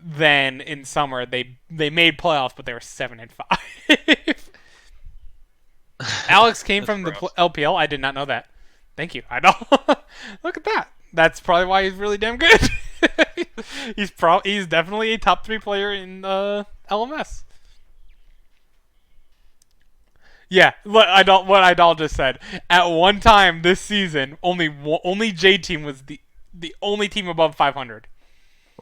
then in summer they made playoffs, but they were 7-5. Alex came That's from the gross. LPL. I did not know that. Thank you. I know. Look at that. That's probably why he's really damn good. He's definitely a top 3 player in LMS. Yeah, what Idol just said. At one time this season, only J Team was the only team above 500.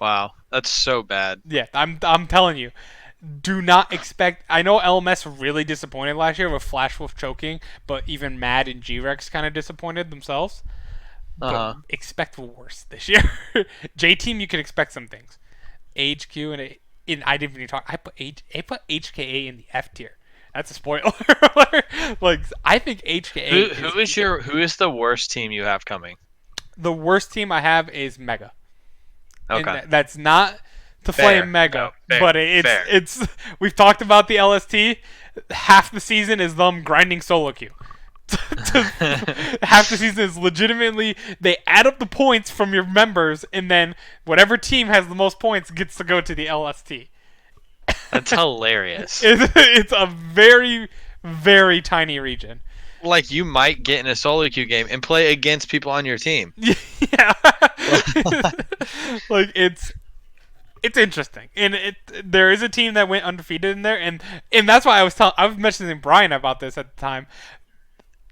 Wow. That's so bad. Yeah, I'm telling you. Do not expect. I know LMS really disappointed last year with Flash Wolf choking, but even Mad and G-Rex kind of disappointed themselves. Uh-huh. But expect worse this year. J Team, you can expect some things. HQ and I didn't even talk. I put HKA in the F tier. That's a spoiler. Like I think HKA. Who is the worst team you have coming? The worst team I have is Mega. Okay. And that's not to Fair. flame Mega, No, fair, but fair. it's we've talked about the LST. Half the season is them grinding solo queue. Half the season is legitimately they add up the points from your members, and then whatever team has the most points gets to go to the LST. That's hilarious. It's a very, very tiny region. Like you might get in a solo queue game and play against people on your team. Yeah, like it's interesting, and there is a team that went undefeated in there, and that's why I was mentioning Brian about this at the time.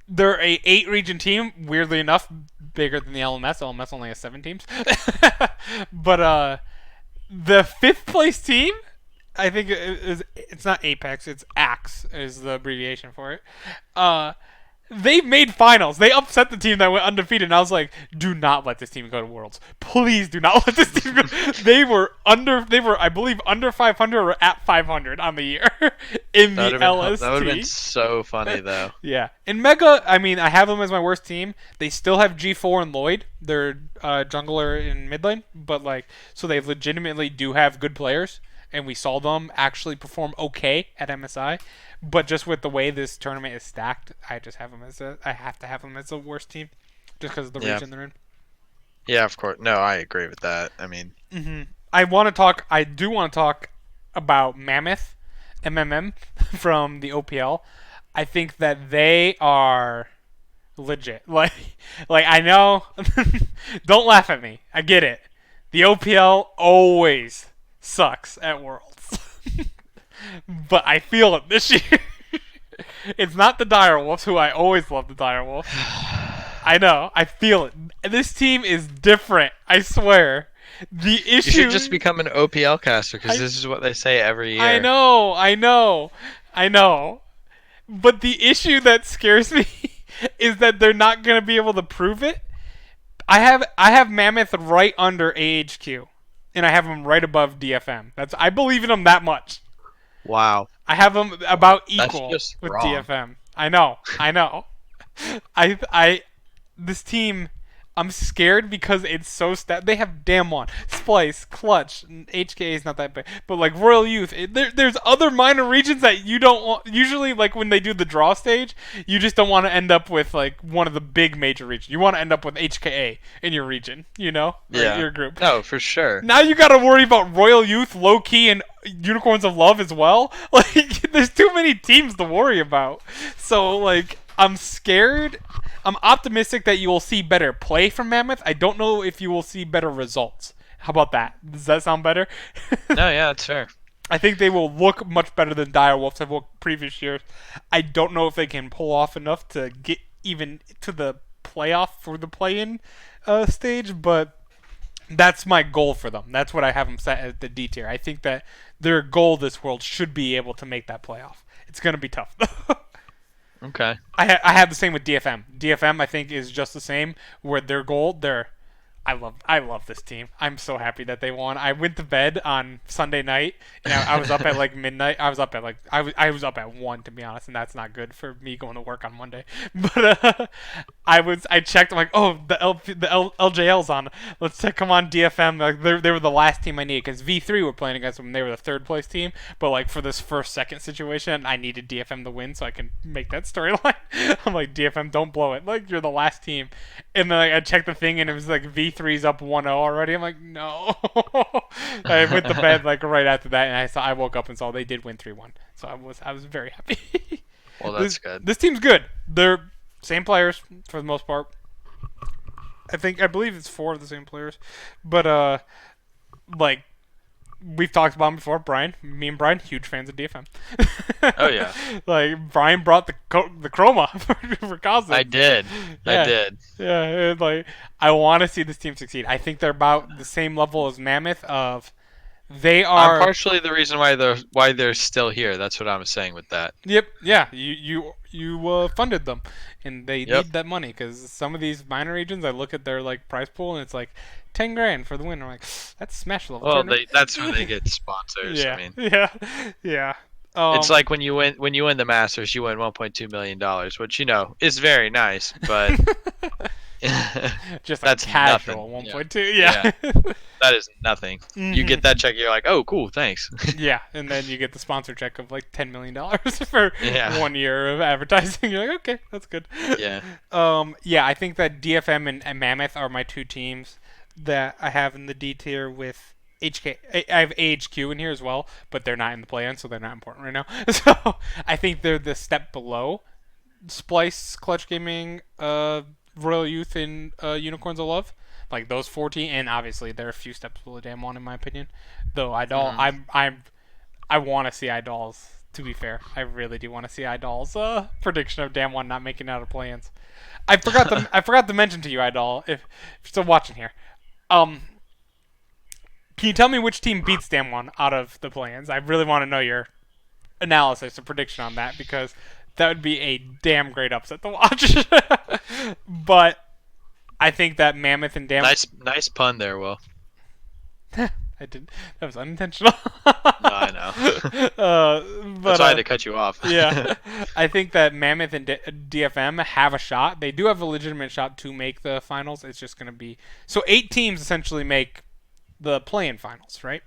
They're a 8 region team, weirdly enough, bigger than the LMS. LMS only has 7 teams, but the 5th place team, I think it's not Apex, it's Axe is the abbreviation for it. They made finals. They upset the team that went undefeated, and I was like, "Do not let this team go to Worlds. Please do not let this team go." They were, I believe, under 500 or at 500 on the year in the LST. That would have been so funny though. Yeah, in Mega, I mean, I have them as my worst team. They still have G4 and Lloyd. They're jungler in mid lane, but like, so they legitimately do have good players, and we saw them actually perform okay at MSI. But just with the way this tournament is stacked, I have to have them as the worst team, just because of the region they're in. Yeah, of course. No, I agree with that. I mean, I do want to talk about Mammoth, MMM from the OPL. I think that they are legit. Like I know. Don't laugh at me. I get it. The OPL always sucks at Worlds. But I feel it this year. It's not the Direwolves, who I always love the Direwolves. I know. I feel it. This team is different. I swear. The issue. you should just become an OPL caster because this is what they say every year. I know. But the issue that scares me is that they're not going to be able to prove it. I have Mammoth right under AHQ, and I have them right above DFM. I believe in them that much. Wow. I have them about equal just with wrong. DFM. I know. This team, I'm scared because it's so they have Damwon, Splice, Clutch, HK is not that big, but like Royal Youth. There's other minor regions that you don't want. Usually, like when they do the draw stage, you just don't want to end up with like one of the big major regions. You want to end up with HKA in your region, Yeah. your group. No, for sure. Now you got to worry about Royal Youth, Low Key, and Unicorns of Love as well. Like, there's too many teams to worry about. So, like, I'm scared I'm optimistic that you will see better play from Mammoth. I don't know if you will see better results. How about that? Does that sound better? No, yeah, that's fair. I think they will look much better than Direwolves have looked previous years. I don't know if they can pull off enough to get even to the playoff for the play-in stage, but that's my goal for them. That's what I have them set at the D tier. I think that their goal this world should be able to make that playoff. It's going to be tough. Okay. I have the same with DFM. DFM I think is just the same. Where their goal, I love this team. I'm so happy that they won. I went to bed on Sunday night, and I was up at like midnight. I was up up at 1, to be honest, and that's not good for me going to work on Monday. But I checked. I'm like, oh, the LJL's on. Let's come on DFM. Like they were the last team I needed because V3 were playing against them. They were the third place team. But like for this second situation, I needed DFM to win so I can make that storyline. I'm like, DFM, don't blow it. Like you're the last team. And then I checked the thing and it was like V3's up 1-0 already. I'm like, no. I went to bed like right after that, and I woke up and saw they did win 3-1. So I was very happy. Well, that's good. This team's good. They're same players for the most part. I believe it's 4 of the same players, but like we've talked about him before. Me and Brian, huge fans of DFM. Oh yeah. Like Brian brought the chroma for Cosmic. I did. Yeah, like I want to see this team succeed. I think they're about the same level as Mammoth. They are. I'm partially the reason why they're still here. That's what I'm saying with that. Yep. Yeah. You funded them, and they need that money because some of these minor regions, I look at their like prize pool and it's like $10,000 for the win. I'm like, that's Smash level. Well, that's where they get sponsors. Yeah. I mean, yeah. It's like when you win the Masters, you win $1.2 million, which is very nice, but just that's casual nothing. 1.2. Yeah. That is nothing. Mm-hmm. You get that check, you're like, oh, cool, thanks. Yeah, and then you get the sponsor check of like $10 million for 1 year of advertising. You're like, okay, that's good. Yeah. Yeah, I think that DFM and Mammoth are my 2 teams that I have in the D tier with HK. I have AHQ in here as well, but they're not in the play-in, so they're not important right now. So I think they're the step below Splice, Clutch Gaming, Royal Youth, and Unicorns of Love. Like those 14, and obviously they're a few steps below Damwon in my opinion. Though Idol, I want to see Idol's. To be fair, I really do want to see Idol's prediction of Damwon not making out of play-ins. I forgot to mention to you, Idol, if you're still watching here. Can you tell me which team beats Damwon out of the play-ins? I really want to know your analysis or prediction on that because that would be a damn great upset to watch. But I think that Mammoth and Damwon. Nice pun there, Will. I did. That was unintentional. No, I know. But that's why I had to cut you off. Yeah, I think that Mammoth and DFM have a shot. They do have a legitimate shot to make the finals. It's just going to be 8 teams essentially make the play-in finals, right?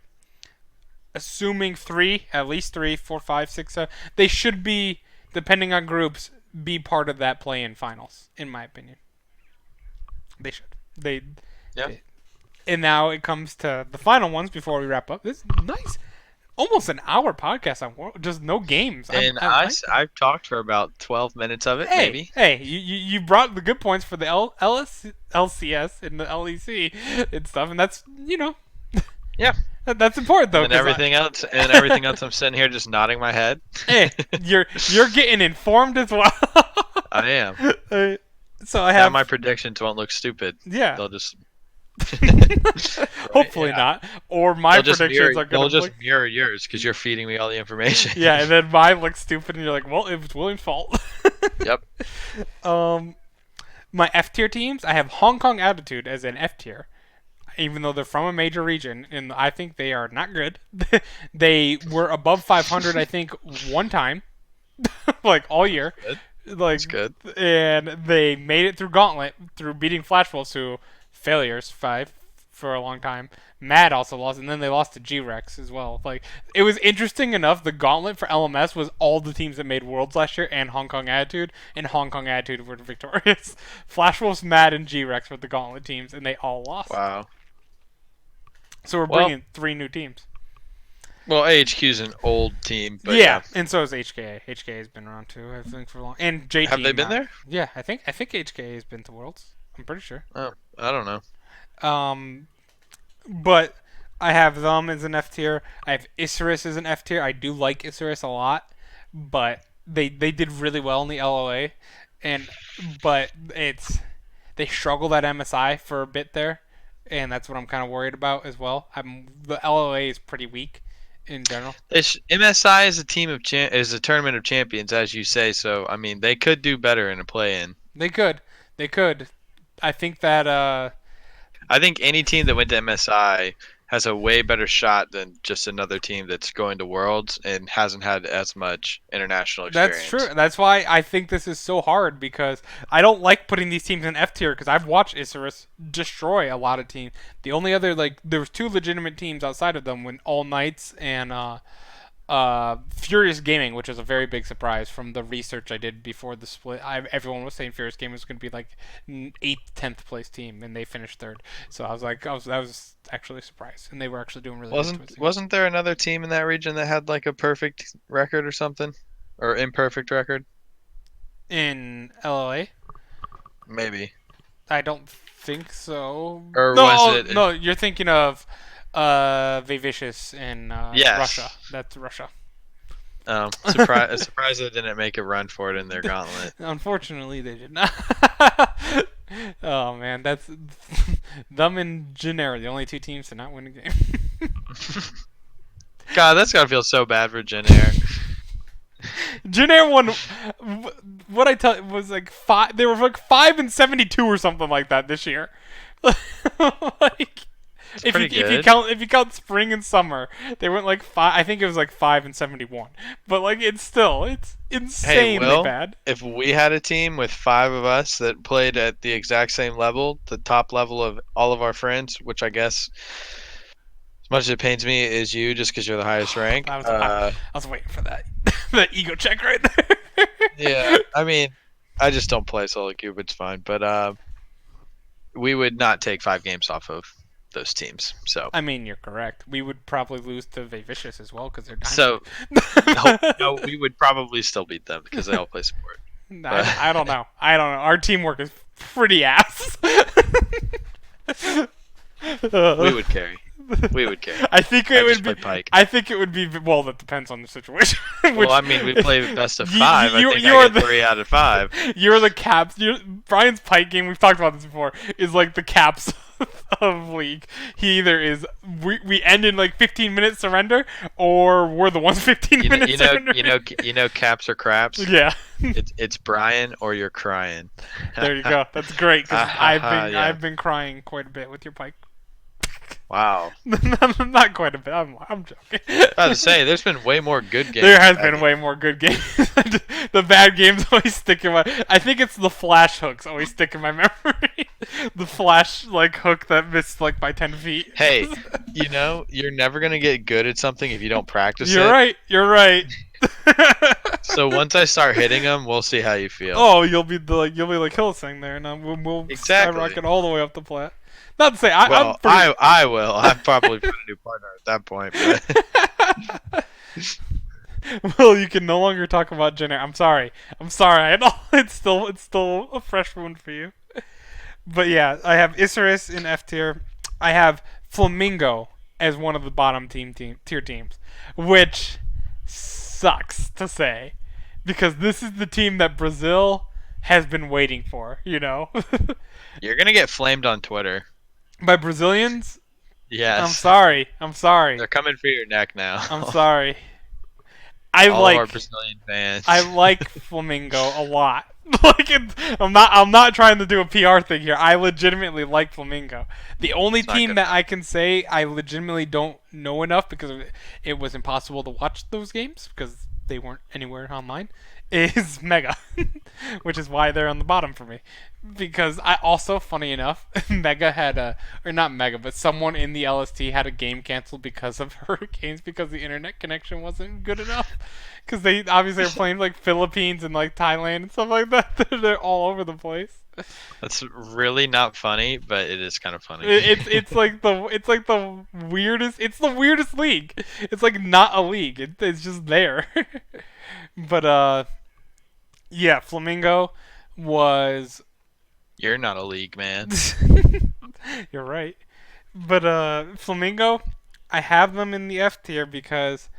Assuming 3, at least 3, 4, 5, 6, 7, they should be, depending on groups, be part of that play-in finals. In my opinion, they should. And now it comes to the final ones before we wrap up. This is nice. Almost an hour podcast on World, just no games. And I've talked for about 12 minutes of it, maybe. Hey, you brought the good points for the LCS and the LEC and stuff, and that's Yeah. That's important though. And everything else, I'm sitting here just nodding my head. Hey, you're getting informed as well. I am. So I have my predictions won't look stupid. Yeah. They'll just. Hopefully not. Or my predictions are going to. They'll just mirror yours because you're feeding me all the information. Yeah, and then mine looks stupid, and you're like, well, it was William's fault. Yep. My F tier teams, I have Hong Kong Attitude as an F tier. Even though they're from a major region, and I think they are not good. They were above 500, I think, one time, like all year. That's good. And they made it through Gauntlet through beating Flash Wolves, who failures 5 for a long time. Mad also lost, and then they lost to G-Rex as well. Like it was interesting enough. The Gauntlet for LMS was all the teams that made Worlds last year, and Hong Kong Attitude were victorious. Flash Wolves, Mad, and G-Rex were the Gauntlet teams, and they all lost. Wow. So we're bringing 3 new teams. Well, AHQ's an old team, but Yeah, yeah. and so is HKA. HKA has been around too, I think, for long. And J Have they Team been now. there? Yeah, I think HKA has been to Worlds. I'm pretty sure. Oh, I don't know. Um, but I have them as an F tier. I have Isurus as an F tier. I do like Isurus a lot, but they did really well in the LOA, and but they struggled at MSI for a bit there, and that's what I'm kind of worried about as well. The LOA is pretty weak in general. MSI is a team of is a tournament of champions, as you say. So I mean, they could do better in a play-in. They could, they could. I think that I think any team that went to MSI has a way better shot than just another team that's going to Worlds and hasn't had as much international That's true. experience. That's why I think this is so hard because I don't like putting these teams in F tier because I've watched Isurus destroy a lot of teams. The only other there was two legitimate teams outside of them when All Knights and Furious Gaming, which was a very big surprise from the research I did before the split. Everyone was saying Furious Gaming was going to be like 8th, 10th place team, and they finished third. So I was actually surprised, and they were actually doing really good towards Wasn't the end. wasn't there another team in that region that had like a perfect record or something, or imperfect record? In LLA. Maybe. I don't think so. Or No, was oh, it? no, you're thinking of Vivicious in Russia. Yes. That's Russia. Surprised they didn't make a run for it in their gauntlet. Unfortunately, they did not. Oh man, that's them and Jin Air, the only two teams to not win a game. God, that's gotta feel so bad for Jin Air. Jin Air won. What I tell was like five. They were like 5-72 or something like that this year. Like Pretty good. if you count spring and summer, they went like five. I think it was like 5-71. But like it's Hey, insanely Will, bad. if we had a team with five of us that played at the exact same level, the top level of all of our friends, which I guess, as much as it pains me, is you just because you're the highest rank. I was waiting for that that ego check right there. Yeah, I mean, I just don't play solo cube. It's fine, but we would not take 5 games off of those teams. So, I mean, you're correct. We would probably lose to Vivicious as well because they're so dynamite. no, we would probably still beat them because they all play support. But I don't know. I don't know. Our teamwork is pretty ass. we would carry. We would carry. I think I it just would be. play Pike. I think it would be. Well, that depends on the situation. Well, I mean, we play best of You- 5. you- I think you're I get the- 3 out of 5. You're the caps. Brian's Pike game. We've talked about this before. Is like the caps of League. He either is we end in like 15 minutes surrender, or we're the ones 15 You know, minutes you know, surrender. you know, caps or craps. Yeah. It's Brian or you're crying. There you go. That's great because Yeah. I've been crying quite a bit with your Pike. Wow. Not quite a bit. I'm joking. I was about to say, there's been way more good games. There has been way more good games. The bad games always stick in my. I think it's the flash hooks always stick in my memory. The flash like hook that missed like by 10 feet. Hey, you know, you're never gonna get good at something if you don't practice You're it. right. You're right. So once I start hitting them, we'll see how you feel. Oh, you'll be like Hillsing there, and we'll Exactly. skyrocket all the way up the plat. Not to say I'm Well, pretty. I will. I'm probably find a new partner at that point. But Well, you can no longer talk about Jenner. I'm sorry. I know it's still a fresh wound for you. But yeah, I have Isurus in F tier. I have Flamingo as one of the bottom tier teams, which sucks to say because this is the team that Brazil has been waiting for. You know, you're gonna get flamed on Twitter. by Brazilians. Yes. I'm sorry. They're coming for your neck now. I'm sorry. I All like of our Brazilian fans. I like Flamingo a lot. I'm not trying to do a PR thing here. I legitimately like Flamingo. The only It's not team good that enough. I can say I legitimately don't know enough because it was impossible to watch those games because they weren't anywhere online is Mega, which is why they're on the bottom for me. Because I also, funny enough, Mega had or not Mega, but someone in the LST had a game canceled because of hurricanes because the internet connection wasn't good enough. Because they obviously are playing like Philippines and like Thailand and stuff like that. They're all over the place. That's really not funny, but it is kind of funny. It's the weirdest league. It's like not a league. It's just there. But yeah, Flamingo was. You're not a league man. You're right. But Flamingo, I have them in the F tier because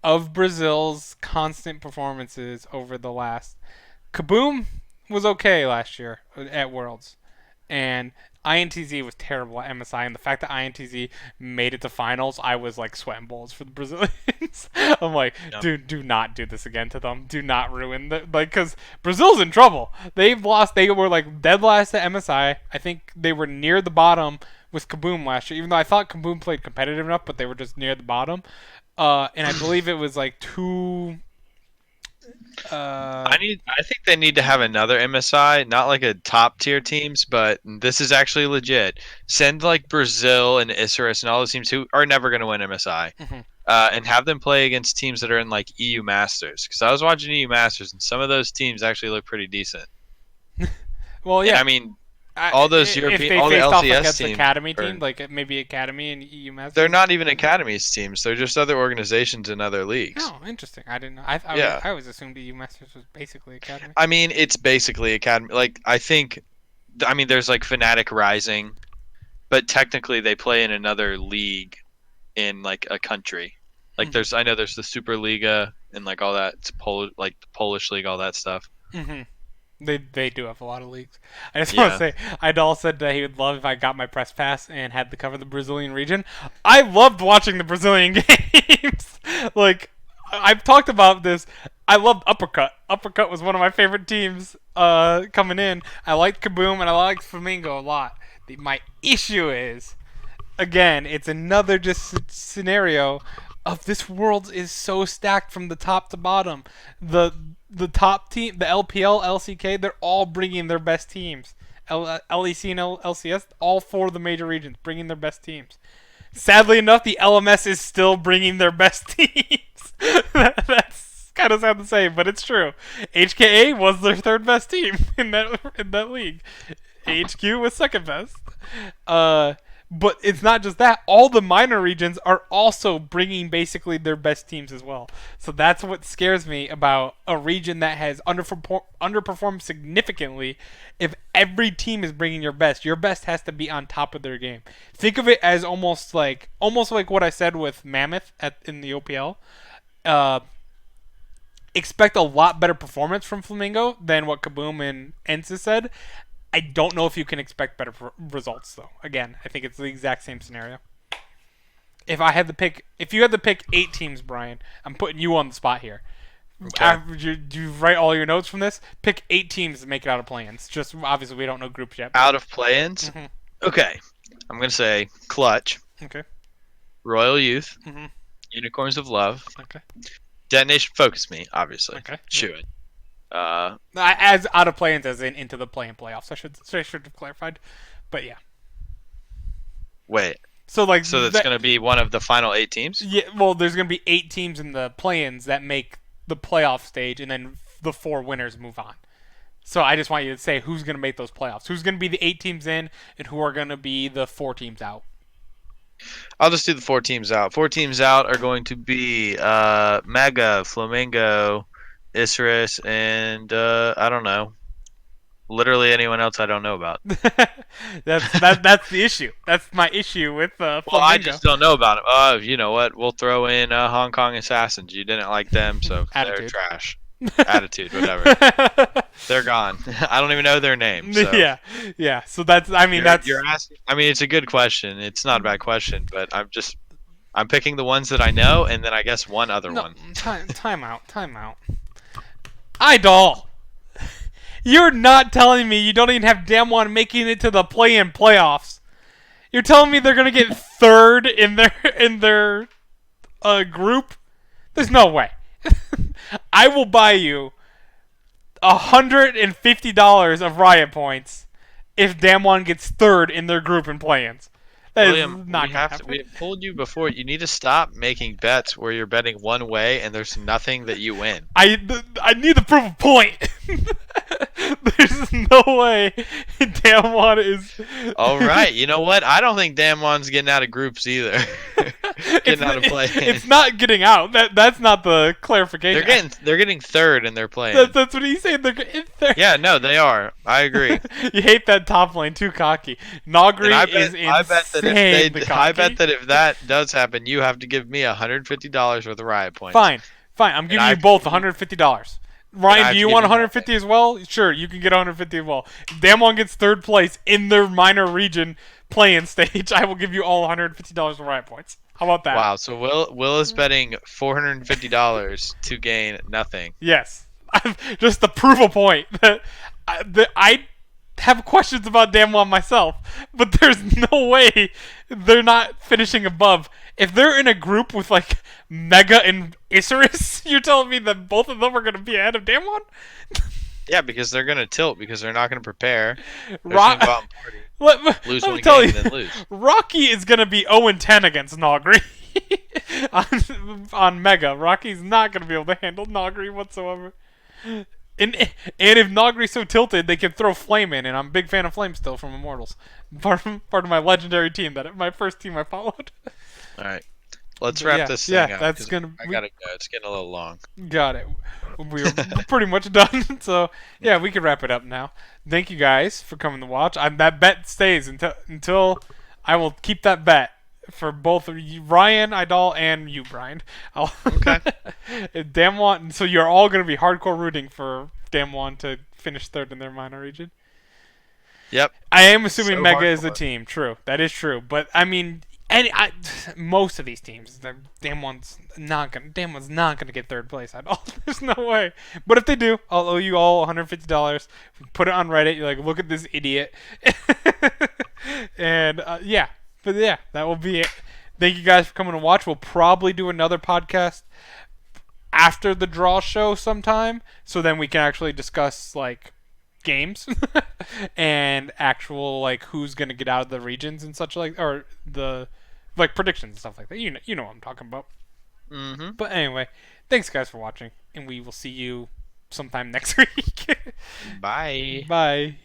of Brazil's constant performances over the last. Kaboom was okay last year at Worlds, and INTZ was terrible at MSI, and the fact that INTZ made it to finals, I was like sweating balls for the Brazilians. I'm like, Yep. dude, do not do this again to them. Do not ruin the because Brazil's in trouble. They've lost. They were like dead last at MSI. I think they were near the bottom with Kaboom last year. Even though I thought Kaboom played competitive enough, but they were just near the bottom. And I believe it was like two. I think they need to have another MSI, not like a top tier teams, but this is actually legit. Send like Brazil and Isurus and all those teams who are never going to win MSI, Mhm. and have them play against teams that are in like EU Masters. Because I was watching EU Masters and some of those teams actually look pretty decent. Well, And yeah. I mean, all those If they all the faced off LCS against teams academy are- team, like maybe academy and EU Masters. they're not even academies teams. They're just other organizations in other leagues. Oh, interesting. I didn't know. Yeah. I always assumed EU Masters was basically academy. I mean, it's basically academy. Like I mean, there's like Fnatic Rising, but technically they play in another league in like a country. Like Mhm. I know there's the Superliga and like all that. It's like the Polish league, all that stuff. Mm-hmm. They do have a lot of leagues. I just want Yeah. to say, Idol said that he would love if I got my press pass and had to cover the Brazilian region. I loved watching the Brazilian games. Like I've talked about this. I loved Uppercut. Uppercut was one of my favorite teams coming in. I liked Kaboom and I liked Flamingo a lot. My issue is, again, it's another just scenario of this world is so stacked from the top to bottom. The top team, the LPL, LCK, they're all bringing their best teams. LEC and LCS, all four of the major regions bringing their best teams. Sadly enough, the LMS is still bringing their best teams. That's kind of sad to say, but it's true. HKA was their third best team in that league. HQ was second best. But it's not just that. All the minor regions are also bringing basically their best teams as well. So that's what scares me about a region that has underperformed significantly. If every team is bringing your best has to be on top of their game. Think of it as almost like what I said with Mammoth in the OPL. Expect a lot better performance from Flamingo than what Kaboom and Ensa said. I don't know if you can expect better results though. Again, I think it's the exact same scenario. If you had to pick 8 teams, Brian, I'm putting you on the spot here. Okay. Do you write all your notes from this? Pick 8 teams to make it out of play-ins. Just obviously we don't know groups yet. Out of play-ins. Mhm. Okay, I'm gonna say Clutch, Okay. Royal Youth, Mhm. Unicorns of Love, Okay. Detonation Focus Me, obviously. Okay. Chew it. As out of play-ins as in into the play-in playoffs. I should have clarified. But yeah. Wait. So like So that's gonna be one of the final 8 teams. Yeah, well, there's going to be 8 teams in the play-ins that make the playoff stage, and then the 4 winners move on. So I just want you to say who's going to make those playoffs. Who's going to be the 8 teams in, and who are going to be the 4 teams out. I'll just do the 4 teams out. 4 teams out are going to be Mega, Flamingo, Isurus, and I don't know. Literally anyone else I don't know about. That's the issue. That's my issue with Flamingo. Well, I just don't know about them. Oh, you know what? We'll throw in Hong Kong Assassins. You didn't like them, so they're Attitude. trash. Attitude, whatever. They're gone. I don't even know their name. So. Yeah. So that's. I mean, You're asking. I mean, it's a good question. It's not a bad question, but I'm picking the ones that I know, and then I guess one other one. Time out. Idol. You're not telling me you don't even have Damwon making it to the play-in playoffs. You're telling me they're gonna get third in their group? There's no way. I will buy you $150 of Riot points if Damwon gets third in their group in play-ins. That William, is not we gonna have happen. we have told you before. You need to stop making bets where you're betting one way and there's nothing that you win. I need the proof of point. There's no way Damwon is. All right, you know what? I don't think Damon's getting out of groups either. Getting out of play. It's not getting out. That's not the clarification. They're getting third and they're playing. That's what he's saying. They're getting third. Yeah, no, they are. I agree. You hate that top lane, too cocky. Nogri is insane. I bet that if that does happen, you have to give me $150 worth of riot points. Fine. I'm giving you both $150. Ryan, do you want 150 as well? Sure, you can get 150 as well. If Damwon gets third place in their minor region playing stage, I will give you all $150 of riot points. How about that? Wow, so Will is betting $450 to gain nothing. Yes. Just to prove a point that I have questions about Damwon myself, but there's no way they're not finishing above. If they're in a group with like Mega and Isurus, you're telling me that both of them are going to be ahead of Damwon? Yeah, because they're going to tilt because they're not going to prepare. Let lose me one tell game you, and then lose. Rocky is going to be 0-10 against Nogri on Mega. Rocky's not going to be able to handle Nogri whatsoever. And if Nogri's so tilted, they can throw Flame in, and I'm a big fan of Flame still from Immortals. Part of my legendary team, my first team I followed. All right, let's wrap this thing up. That's gonna. I gotta go. It's getting a little long. Got it. We're pretty much done. So yeah, we can wrap it up now. Thank you guys for coming to watch. That bet stays until I will keep that bet for both of you, Ryan, Idol, and you, Brian. Okay. Damwon. So you're all gonna be hardcore rooting for Damwon to finish third in their minor region. Yep. I am assuming So Mega is the hardcore. team. True, that is true. But I mean, most of these teams, Damwon's not gonna get third place at all. There's no way. But if they do, I'll owe you all $150. Put it on Reddit. You're like, look at this idiot. And yeah, but yeah, that will be it. Thank you guys for coming to watch. We'll probably do another podcast after the draw show sometime, so then we can actually discuss like games and actual like who's gonna get out of the regions and such, like, or the like predictions and stuff like that. You know what I'm talking about. Mm-hmm. But anyway, thanks guys for watching, and we will see you sometime next week. Bye. Bye.